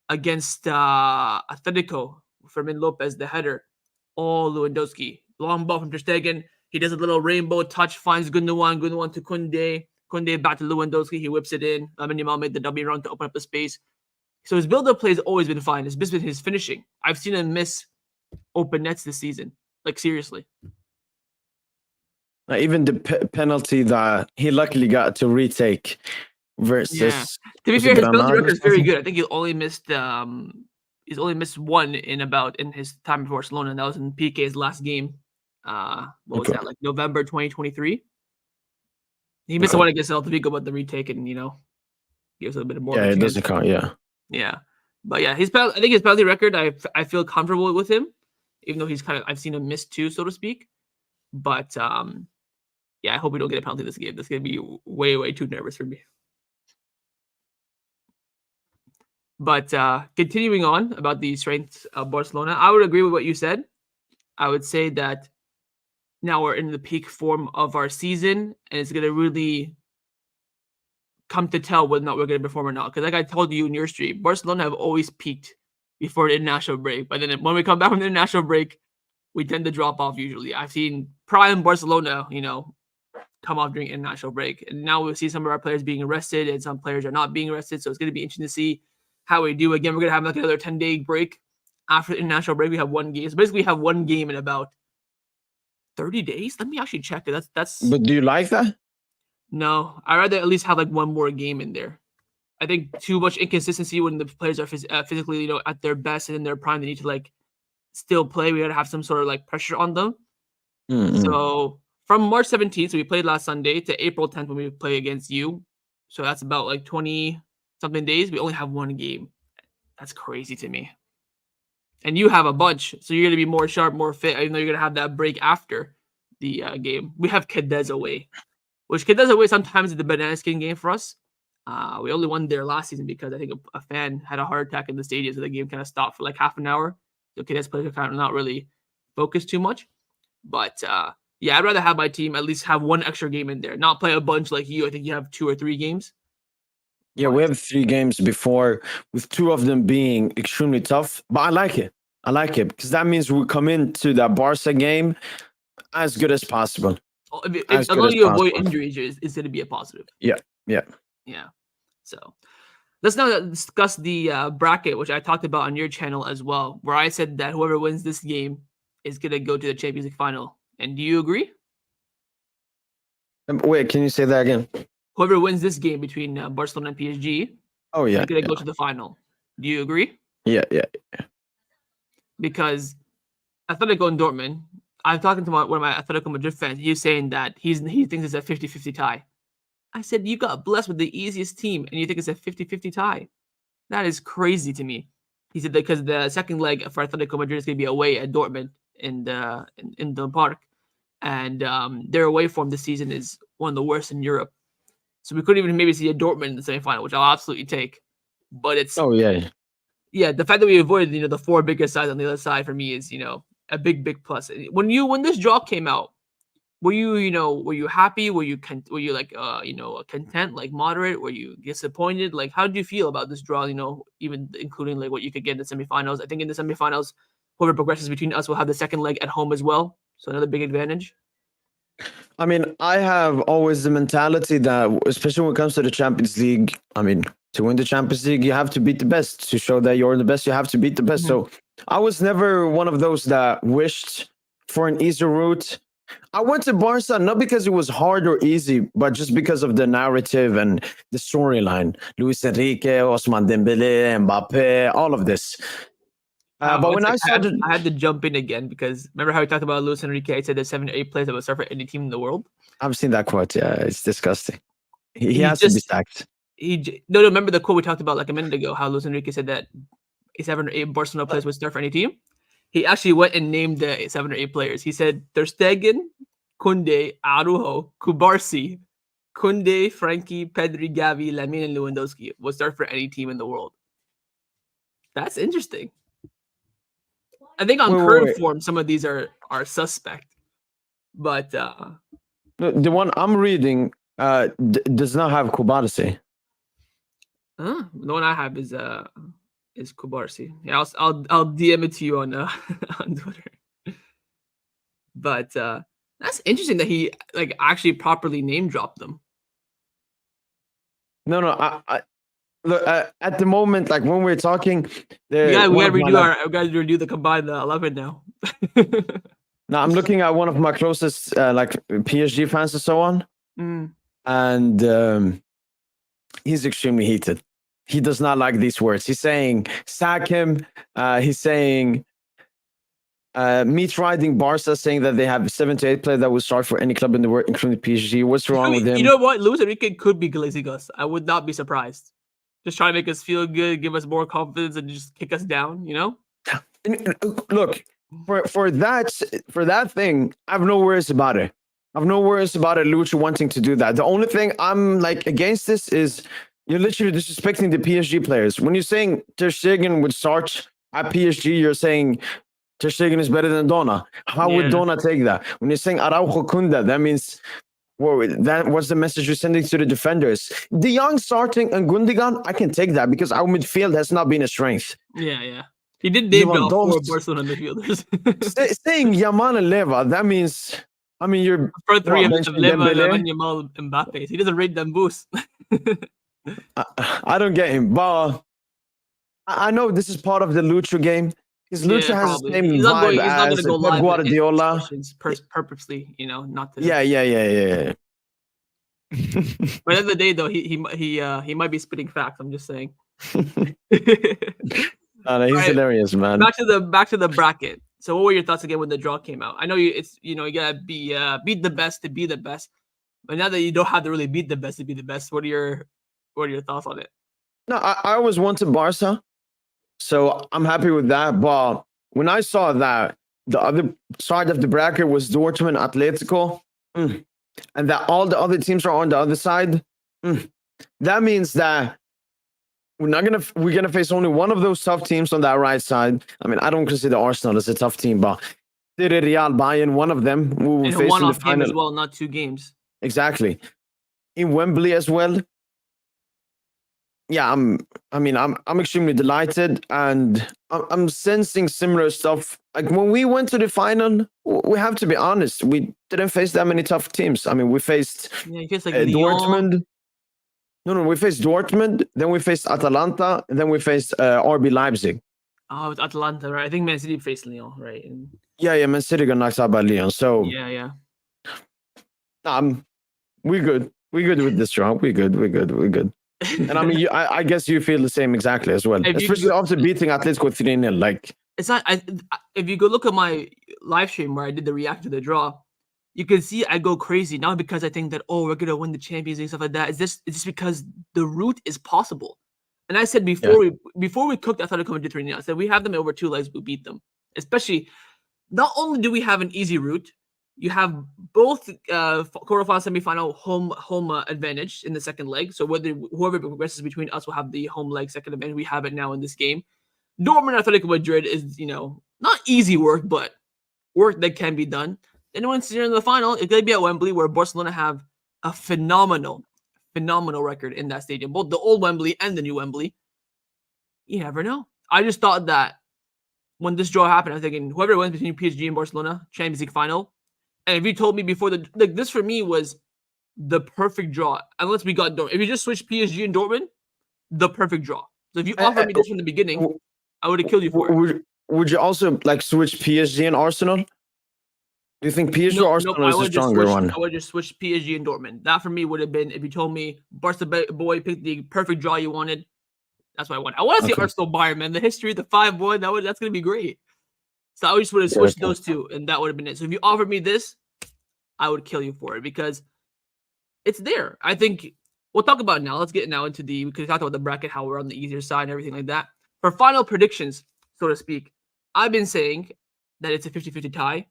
against Atletico, Fermin Lopez, the header, all Lewandowski. Long ball from Ter Stegen. He does a little rainbow touch, finds Gundogan to Kunde back to Lewandowski. He whips it in. Lamine Yamal made the W run to open up the space. So his build-up play has always been fine. It's been his finishing. I've seen him miss open nets this season. Like, seriously. Even the penalty that he luckily got to retake versus... Yeah. To be fair, his penalty record is very good. I think he only missed... He's only missed one in his time for Barcelona, and that was in PK's last game. What was that, like November 2023? He missed the one against Celta Vigo, but the retake and gives a little bit more. Yeah, it doesn't count. Yeah, but yeah, I think his penalty record, I feel comfortable with him, even though I've seen him miss two, so to speak. But I hope we don't get a penalty this game. This is gonna be way too nervous for me. But continuing on about the strengths of Barcelona, I would agree with what you said. I would say that now we're in the peak form of our season, and it's going to really come to tell whether or not we're going to perform or not. Because like I told you in your stream, Barcelona have always peaked before the international break. But then when we come back from the international break, we tend to drop off usually. I've seen prime Barcelona, come off during international break. And now we see some of our players being arrested, and some players are not being arrested. So it's going to be interesting to see how we do. Again, we're going to have like another 10-day break. After the international break, we have one game. So basically, we have one game in about 30 days. Let me actually check it. That's. But do you like that? No, I'd rather at least have like one more game in there. I think too much inconsistency when the players are physically, at their best and in their prime. They need to like still play. We got to have some sort of like pressure on them. Mm-hmm. So from March 17th, so we played last Sunday, to April 10th when we play against you. So that's about like 20 something days. We only have one game. That's crazy to me. And you have a bunch, so you're going to be more sharp, more fit, even though you're going to have that break after the game. We have Cadiz away, which Cadiz away sometimes is the banana skin game for us. We only won there last season because I think a fan had a heart attack in the stadium, so the game kind of stopped for like half an hour. So Cadiz players are kind of not really focused too much. But I'd rather have my team at least have one extra game in there, not play a bunch like you. I think you have 2 or 3 games. Yeah, we have 3 games before, with 2 of them being extremely tough. But I like it. because that means we come into that Barca game as good as possible. As long as you avoid injuries, it's going to be a positive. Yeah. So let's now discuss the bracket, which I talked about on your channel as well, where I said that whoever wins this game is going to go to the Champions League final. And do you agree? Wait, can you say that again? Whoever wins this game between Barcelona and PSG, is going to go to the final. Do you agree? Yeah. Because Atletico and Dortmund, I'm talking to one of my Atletico Madrid fans. He's saying that he thinks it's a 50-50 tie. I said, you got blessed with the easiest team, and you think it's a 50-50 tie. That is crazy to me. He said because the second leg for Atletico Madrid is going to be away at Dortmund in the park, and their away form this season is one of the worst in Europe. So we could even maybe see a Dortmund in the semifinal, which I'll absolutely take. But it's the fact that we avoided the four biggest sides on the other side for me is a big plus. When this draw came out, were you happy? Were you like content, like moderate? Were you disappointed? Like how did you feel about this draw? Even including like what you could get in the semifinals. I think in the semifinals, whoever progresses between us will have the second leg at home as well. So another big advantage. I mean, I have always the mentality that, especially when it comes to the Champions League, I mean, to win the Champions League, you have to beat the best. To show that you're the best, you have to beat the best. Mm-hmm. So I was never one of those that wished for an easier route. I went to Barca not because it was hard or easy, but just because of the narrative and the storyline. Luis Enrique, Ousmane Dembele, Mbappe, all of this. But when I started, I had to jump in again because remember how we talked about Luis Enrique? I said there's 7 or 8 players that would start for any team in the world. I've seen that quote. Yeah, it's disgusting. He has to be sacked. No, remember the quote we talked about like a minute ago? How Luis Enrique said that 7 or 8 Barcelona players would start for any team. He actually went and named the 7 or 8 players. He said Ter Stegen, Koundé, Araujo, Kubarsi, Koundé, Frankie, Pedri, Gavi, Lamine, and Lewandowski would start for any team in the world. That's interesting. I think on current form, some of these are suspect, but the one I'm reading does not have Kubarsi. The one I have is Kubarsi. Yeah, I'll DM it to you on on Twitter. But that's interesting that he like actually properly name dropped them. No, I look, at the moment, like when we're talking, we gotta redo the combined 11 now. Now I'm looking at one of my closest like PSG fans and so on, and he's extremely heated. He does not like these words. He's saying sack him. He's saying meat riding Barca, saying that they have 7 to 8 players that will start for any club in the world, including PSG. What's wrong with him? You know what? Luis Enrique could be glazing us. I would not be surprised. Just try to make us feel good, give us more confidence, and just kick us down. Look, for that thing, I have no worries about it. I have no worries about it, Lucha wanting to do that. The only thing I'm like against this is you're literally disrespecting the PSG players. When you're saying Ter Stegen would start at PSG, you're saying Ter Stegen is better than Dona. How would Dona take that? When you're saying Araujo Kunda, that means that was the message you're sending to the defenders. De Jong starting and Gundogan, I can take that because our midfield has not been a strength. Yeah. He did name drop 4 Barcelona midfielders. Saying Yamal and Leva, that means, I mean, you're front 3 of Leva, Yamal, Mbappe. He doesn't rate them boosts. I don't get him, but I know this is part of the Lucha game. Because Lucha has the same vibe as Pep Guardiola. Purposely, not to. Yeah. But at the end of the day, though, he might be spitting facts. I'm just saying. No, he's hilarious, man. Back to the bracket. So, what were your thoughts again when the draw came out? I know you gotta be beat the best to be the best. But now that you don't have to really beat the best to be the best, what are your thoughts on it? No, I always wanted Barca, so I'm happy with that. But when I saw that the other side of the bracket was Dortmund, Atletico, and that all the other teams are on the other side, that means that we're gonna face only one of those tough teams on that right side. I mean, I don't consider Arsenal as a tough team, but Real, Bayern, one of them who will face in the final game as well, not 2 games. Exactly. In Wembley as well. Yeah, I'm extremely delighted, and I'm sensing similar stuff. Like when we went to the final, we have to be honest, we didn't face that many tough teams. I mean, we faced Dortmund. No, we faced Dortmund, then we faced Atalanta, and then we faced RB Leipzig. Oh, it's Atalanta, right? I think Man City faced Lyon, right? Yeah, Man City got knocked out by Lyon. So yeah. We're good. We're good with this draw. We're good. And I mean, I guess you feel the same exactly as well, especially after beating Atletico 3-0. Like it's not. If you go look at my live stream where I did the react to the draw, you can see I go crazy not because I think that we're gonna win the Champions League, stuff like that. It's just because the route is possible, And I said before we cooked, I thought it'd come to 3-0. I said we have them over 2 legs, we beat them. Especially, not only do we have an easy route, you have both quarterfinal, semifinal home advantage in the second leg. So whoever progresses between us will have the home leg second advantage. We have it now in this game. Dortmund Atletico Madrid is not easy work, but work that can be done. And once you're in the final, it's going to be at Wembley, where Barcelona have a phenomenal record in that stadium, both the old Wembley and the new Wembley. You never know. I just thought that when this draw happened, I was thinking whoever wins between PSG and Barcelona, Champions League final. And if you told me before this for me was the perfect draw, unless we got Dortmund. If you just switched PSG and Dortmund, the perfect draw. So if you offered me this from the beginning, I would have killed you for it. Would you also switch PSG and Arsenal? Do you think PSG or Arsenal is the stronger one? I would just switch PSG and Dortmund. That for me would have been, if you told me Barca boy picked the perfect draw you wanted, that's what I want. I want to see Arsenal Bayern, man. The history, the 5-1, that's going to be great. So I just would have switched those two, and that would have been it. So if you offered me this, I would kill you for it because it's there. I think we'll talk about it now. Let's get now into we could talk about the bracket, how we're on the easier side and everything like that. For final predictions, so to speak, I've been saying that it's a 50-50 tie.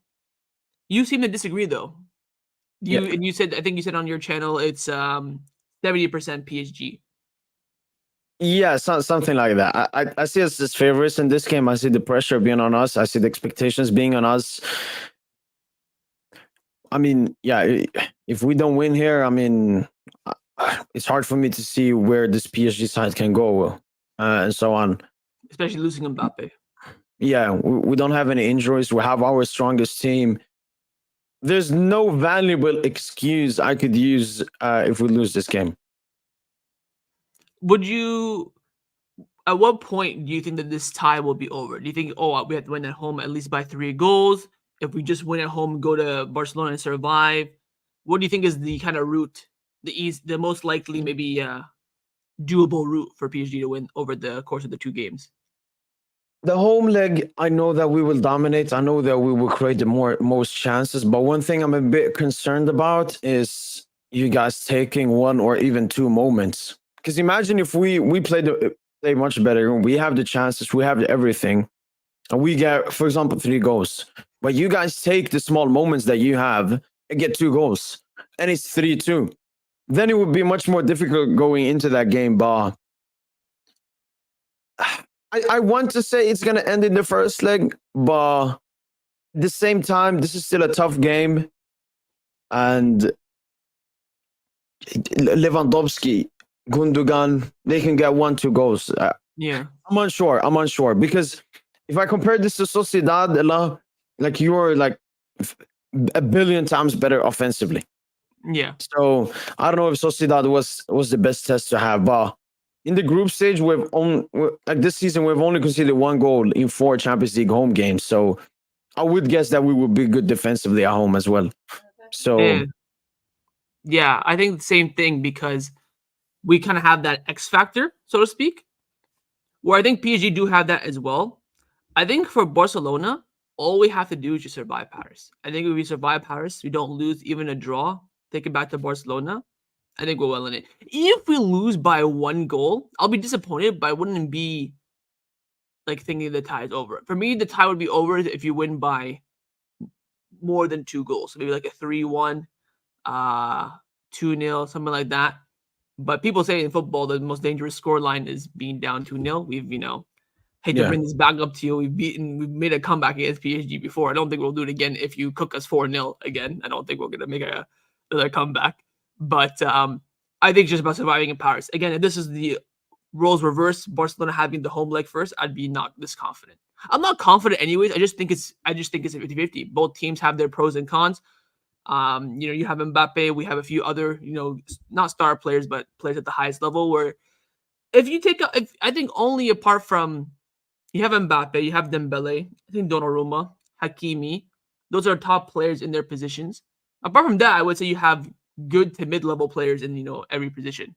You seem to disagree, though. And you said, I think you said on your channel, it's 70% PSG. Yeah, something like that. I see us as favorites in this game. I see the pressure being on us. I see the expectations being on us. I mean, yeah, if we don't win here, I mean, it's hard for me to see where this PSG side can go and so on. Especially losing Mbappe. Yeah, we don't have any injuries. We have our strongest team. There's no valuable excuse I could use if we lose this game. At what point do you think that this tie will be over? Do you think, we have to win at home at least by 3 goals? If we just win at home, go to Barcelona and survive? What do you think is the kind of route, the most likely maybe doable route for PSG to win over the course of the 2 games? The home leg, I know that we will dominate. I know that we will create the most chances. But one thing I'm a bit concerned about is you guys taking 1 or even 2 moments. Because imagine if we play much better, we have the chances, we have everything, and we get, for example, 3 goals. But you guys take the small moments that you have and get 2 goals, and it's 3-2. Then it would be much more difficult going into that game. But I want to say it's going to end in the first leg, but at the same time, this is still a tough game. And Lewandowski, Gundogan, they can get 1-2 goals. Yeah. I'm unsure. Because if I compare this to Sociedad, you're a billion times better offensively. Yeah. So I don't know if Sociedad was the best test to have, but in the group stage, this season we've only conceded 1 goal in 4 Champions League home games. So I would guess that we would be good defensively at home as well. So yeah, I think the same thing because we kind of have that X factor, so to speak, where I think PSG do have that as well. I think for Barcelona, all we have to do is just survive Paris. I think if we survive Paris, we don't lose even a draw, take it back to Barcelona, I think we're well in it. If we lose by 1 goal, I'll be disappointed, but I wouldn't be thinking the tie is over. For me, the tie would be over if you win by more than 2 goals. So maybe like a 3-1, 2-0, something like that. But people say in football the most dangerous scoreline is being down 2-0. We've, hate to bring this back up to you. We've made a comeback against PSG before. I don't think we'll do it again if you cook us 4-0 again. I don't think we're gonna make another comeback. But I think it's just about surviving in Paris. Again, if this is the roles reversed, Barcelona having the home leg first, I'd be not this confident. I'm not confident anyways. I just think it's a 50-50. Both teams have their pros and cons. You have Mbappe, we have a few other, not star players, but players at the highest level where I think only apart from you have Mbappe, you have Dembele, I think Donnarumma, Hakimi, those are top players in their positions. Apart from that, I would say you have good to mid-level players in every position.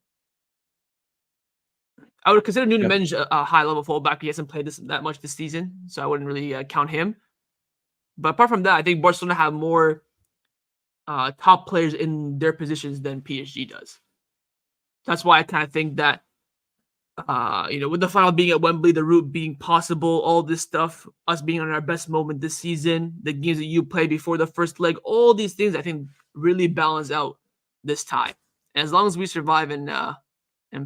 I would consider Nuno Mendes a high-level fullback. He hasn't played that much this season, so I wouldn't really count him. But apart from that, I think Barcelona have more top players in their positions than PSG does. That's why I kind of think that With the final being at Wembley, the route being possible, all this stuff, us being on our best moment this season, the games that you play before the first leg, all these things I think really balance out this tie. And as long as we survive in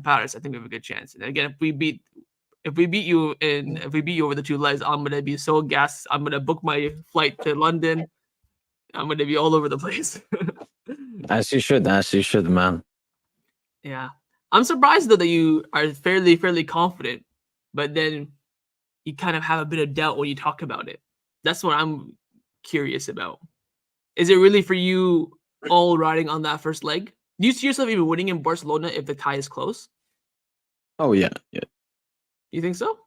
Paris, I think we have a good chance. And again, if we beat you over the 2 legs, I'm gonna be so gassed. I'm gonna book my flight to London. I'm gonna be all over the place. As you should, man. Yeah. I'm surprised though that you are fairly confident, but then you kind of have a bit of doubt when you talk about it. That's what I'm curious about. Is it really for you all riding on that first leg? Do you see yourself even winning in Barcelona if the tie is close? Oh yeah. You think so?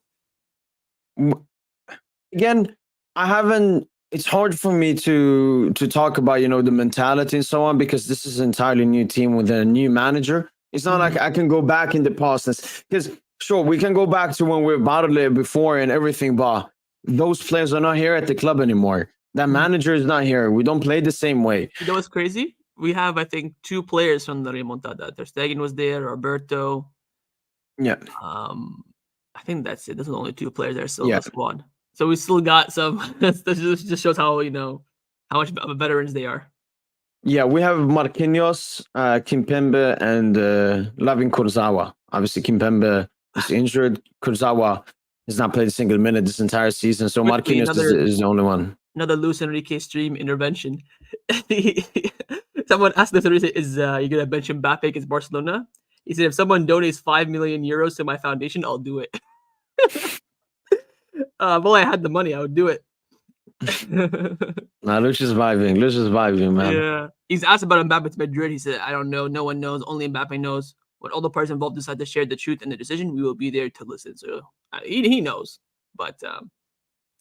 Again, I haven't. It's hard for me to talk about the mentality and so on, because this is an entirely new team with a new manager. It's not like I can go back in the past, because sure, we can go back to when we battled it before and everything, but those players are not here at the club anymore. That manager is not here. We don't play the same way. You know what's crazy? We have, I think, 2 players from the remontada. Ter Stegen was there, Roberto. Yeah. I think that's it. Those are the only 2 players that are still in the squad. So we still got some. This just shows how much veterans they are. Yeah, we have Marquinhos, Kimpembe, and Lavin Kurzawa. Obviously, Kimpembe is injured. Kurzawa has not played a single minute this entire season, so Marquinhos is the only one. Another Luis Enrique stream intervention. Someone asked Luis Enrique, "Is you gonna bench Mbappe against Barcelona?" He said, "If someone donates 5 million euros to my foundation, I'll do it." If only I had the money, I would do it. Nah, Lucius vibing, man. Yeah. He's asked about Mbappe to Madrid. He said, "I don't know. No one knows. Only Mbappe knows. When all the parties involved decide to share the truth and the decision, we will be there to listen." So he knows, but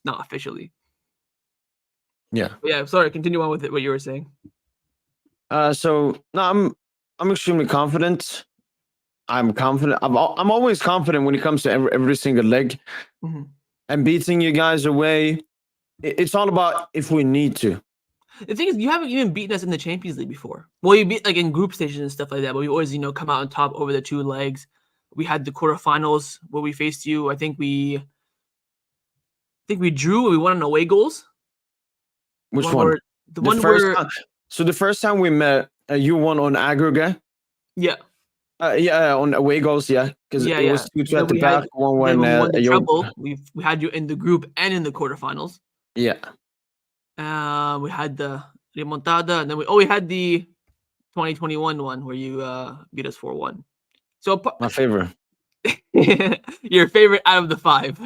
not officially. Yeah. Yeah. Sorry. Continue on with it. What you were saying. So no, I'm extremely confident. I'm confident. I'm always confident when it comes to every single leg, and beating you guys away. It's all about if we need to. The thing is, you haven't even beaten us in the Champions League before. Well, you beat like in group stages and stuff like that, but we always, come out on top over the 2 legs. We had the quarterfinals where we faced you. I think we drew and we won on away goals. Which one? So the first time we met, you won on aggregate. Yeah. On away goals, because it was 2-2 at the back. One when we won the treble. We had you in the group and in the quarterfinals. Yeah. We had the remontada, and then we had the 2021 one where you beat us 4-1. So my favorite. Your favorite out of the 5.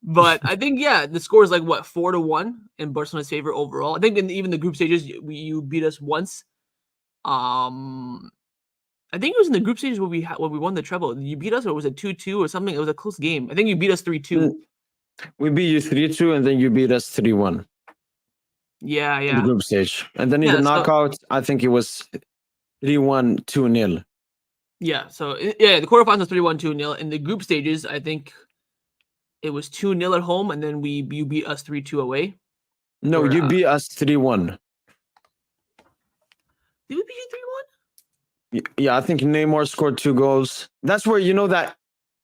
But I think the score is like what, 4-1 in Barcelona's favor overall. I think in even the group stages you beat us once. I think it was in the group stages where we won the treble. Did you beat us, or was it 2-2 or something? It was a close game. I think you beat us 3-2. We beat you 3-2, and then you beat us 3-1. Yeah. In the group stage, and then in the knockout, I think it was 3-1, 2-0. Yeah. So the quarterfinals was 3-1, 2-0. In the group stages, I think it was 2-0 at home, and then you beat us 3-2 away. No, you beat us 3-1. Did we beat you 3-1? Yeah, I think Neymar scored 2 goals. That's where that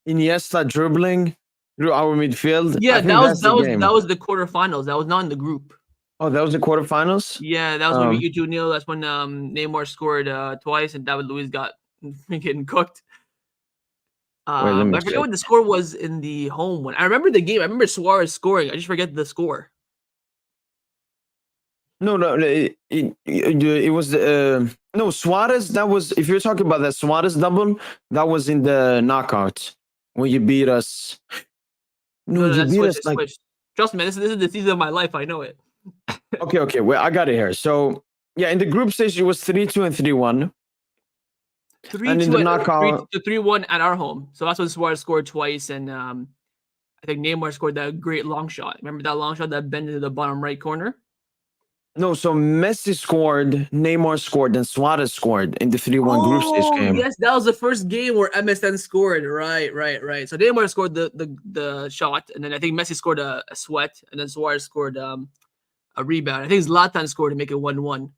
Iniesta dribbling through our midfield. Yeah, that was the quarterfinals. That was not in the group. Oh, that was the quarterfinals? Yeah, that was when we beat you 2-0. That's when Neymar scored twice and David Luiz got getting cooked. I forget what the score was in the home one. I remember the game. I remember Suarez scoring. I just forget the score. No, it was no Suarez. That was, if you're talking about that Suarez double, that was in the knockout when you beat us. No, you beat us like. Switched. Trust me, this is the season of my life. I know it. Okay. Well, I got it here. So yeah, in the group stage, it was 3-2 and 3-1. 3-2 and in the knockout, 3-1 at our home. So that's when Suarez scored twice, and I think Neymar scored that great long shot. Remember that long shot that bent into the bottom right corner? No, so Messi scored, Neymar scored, and Suarez scored in the 3-1 group stage game. Yes, that was the first game where MSN scored. Right. So Neymar scored the shot, and then I think Messi scored a sweat, and then Suarez scored a rebound. I think Zlatan scored to make it 1-1.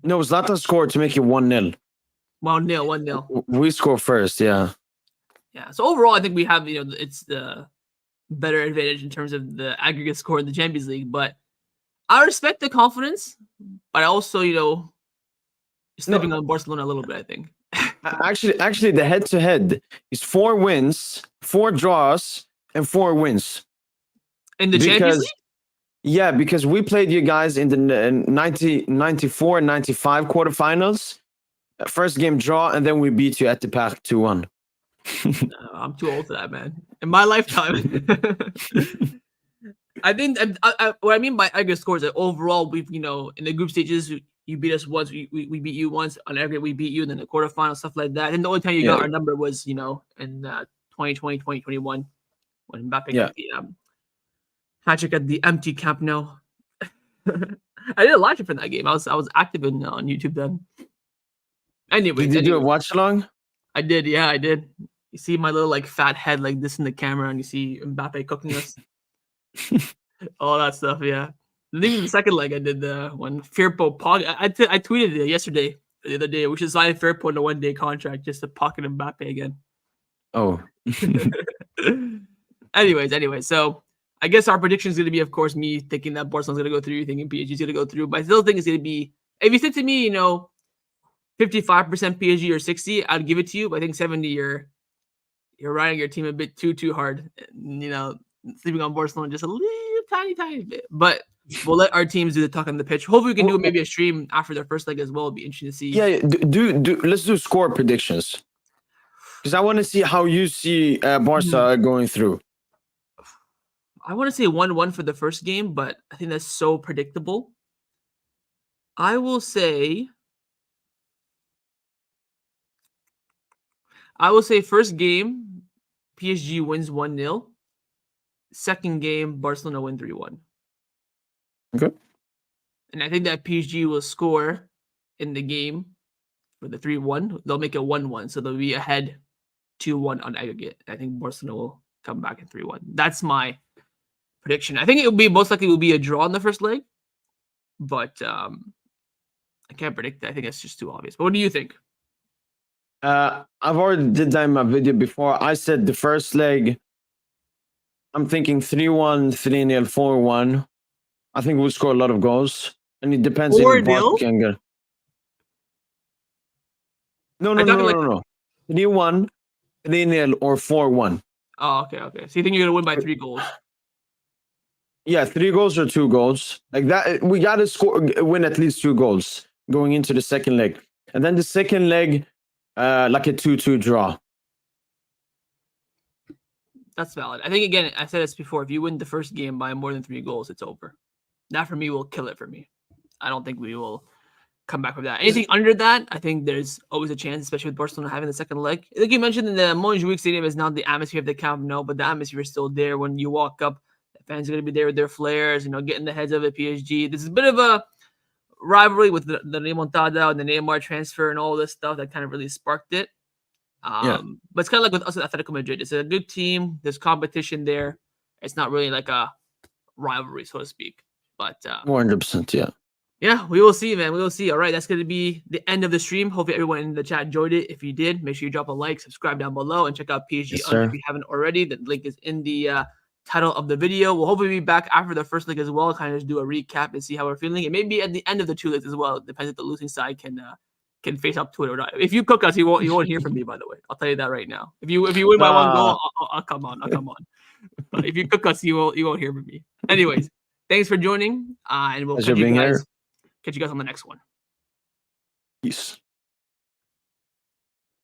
No, Zlatan scored to make it 1-0. 1-0. We scored first, yeah. Yeah. So overall, I think we have, it's the better advantage in terms of the aggregate score in the Champions League. But I respect the confidence, but I also, sleeping No, on Barcelona a little bit, I think. actually, the head-to-head is 4 wins, 4 draws, and 4 wins. In the Champions League? Yeah, because we played you guys in the 94 and 95 quarterfinals. First game draw, and then we beat you at the Parc 2-1. No, I'm too old for that, man. In my lifetime. I think what I mean by aggregate scores is that overall, we've, in the group stages, you beat us once, we beat you once. On aggregate, we beat you, and then the quarterfinals, stuff like that. And the only time you got our number was, in 2020, 2021, when Mbappe got the hat-trick at the empty Camp Nou. I did a live stream for that game. I was active on YouTube then. Anyway, did you do a watch along? I did, yeah, I did. You see my little fat head like this in the camera, and you see Mbappe cooking us. All that stuff, yeah. Even the second leg, I did the when Firpo pocket. I tweeted it yesterday, the other day, which is signed Firpo in a 1-day contract just to pocket Mbappe again. Oh. Anyways, so I guess our prediction is going to be, of course, me thinking that Barcelona's going to go through, you thinking PSG is going to go through, but I still think it's going to be. If you said to me, 55% PSG or 60, I'd give it to you. But I think 70, you're riding your team a bit too hard. Sleeping on Barcelona just a little tiny bit. But we'll let our teams do the talk on the pitch. Hopefully, we can do maybe a stream after their first leg as well. It'll be interesting to see. Yeah, let's do score predictions, because I want to see how you see Barca going through. I want to say 1-1 for the first game, but I think that's so predictable. I will say first game, PSG wins 1-0. Second game, Barcelona win 3-1. Okay. And I think that PSG will score in the game for the 3-1. They'll make it 1-1, so they'll be ahead 2-1 on aggregate. I think Barcelona will come back in 3-1. That's my prediction. I think it will be most likely will be a draw in the first leg, but I can't predict that. I think that's just too obvious. But what do you think? I've already did that in my video before. I said the first leg, I'm thinking 3-1, 3-0, 4-1. I think we'll score a lot of goals, and it depends if Barca can get. No. 3-1, 3-0, or 4-1. Oh, okay. So you think you're gonna win by 3 goals? Yeah, 3 goals or 2 goals. Like that, we gotta win at least 2 goals going into the second leg, and then the second leg, like a 2-2 draw. That's valid. I think, again, I said this before. If you win the first game by more than 3 goals, it's over. That for me will kill it for me. I don't think we will come back with that. Anything under that, I think there's always a chance, especially with Barcelona having the second leg. Like you mentioned, in the Montjuic Stadium is not the atmosphere of the Camp Nou, but the atmosphere is still there. When you walk up, the fans are going to be there with their flares, getting the heads of the PSG. This is a bit of a rivalry with the Remontada and the Neymar transfer and all this stuff that kind of really sparked it. But it's kind of like with us at Atletico Madrid. It's a good team. There's competition there. It's not really like a rivalry, so to speak. But 100%, yeah. Yeah, we will see, man. We will see. All right, that's going to be the end of the stream. Hopefully everyone in the chat enjoyed it. If you did, make sure you drop a like, subscribe down below, and check out PSG if you haven't already. The link is in the title of the video. We'll hopefully be back after the first leg as well, kind of just do a recap and see how we're feeling. It may be at the end of the 2 legs as well. It depends if the losing side can face up to it or not. If you cook us, you won't hear from me, by the way. I'll tell you that right now. If you win by 1 goal, I'll come on. But if you cook us, you won't hear from me. Anyways, thanks for joining, and we'll catch you guys on the next one. Peace.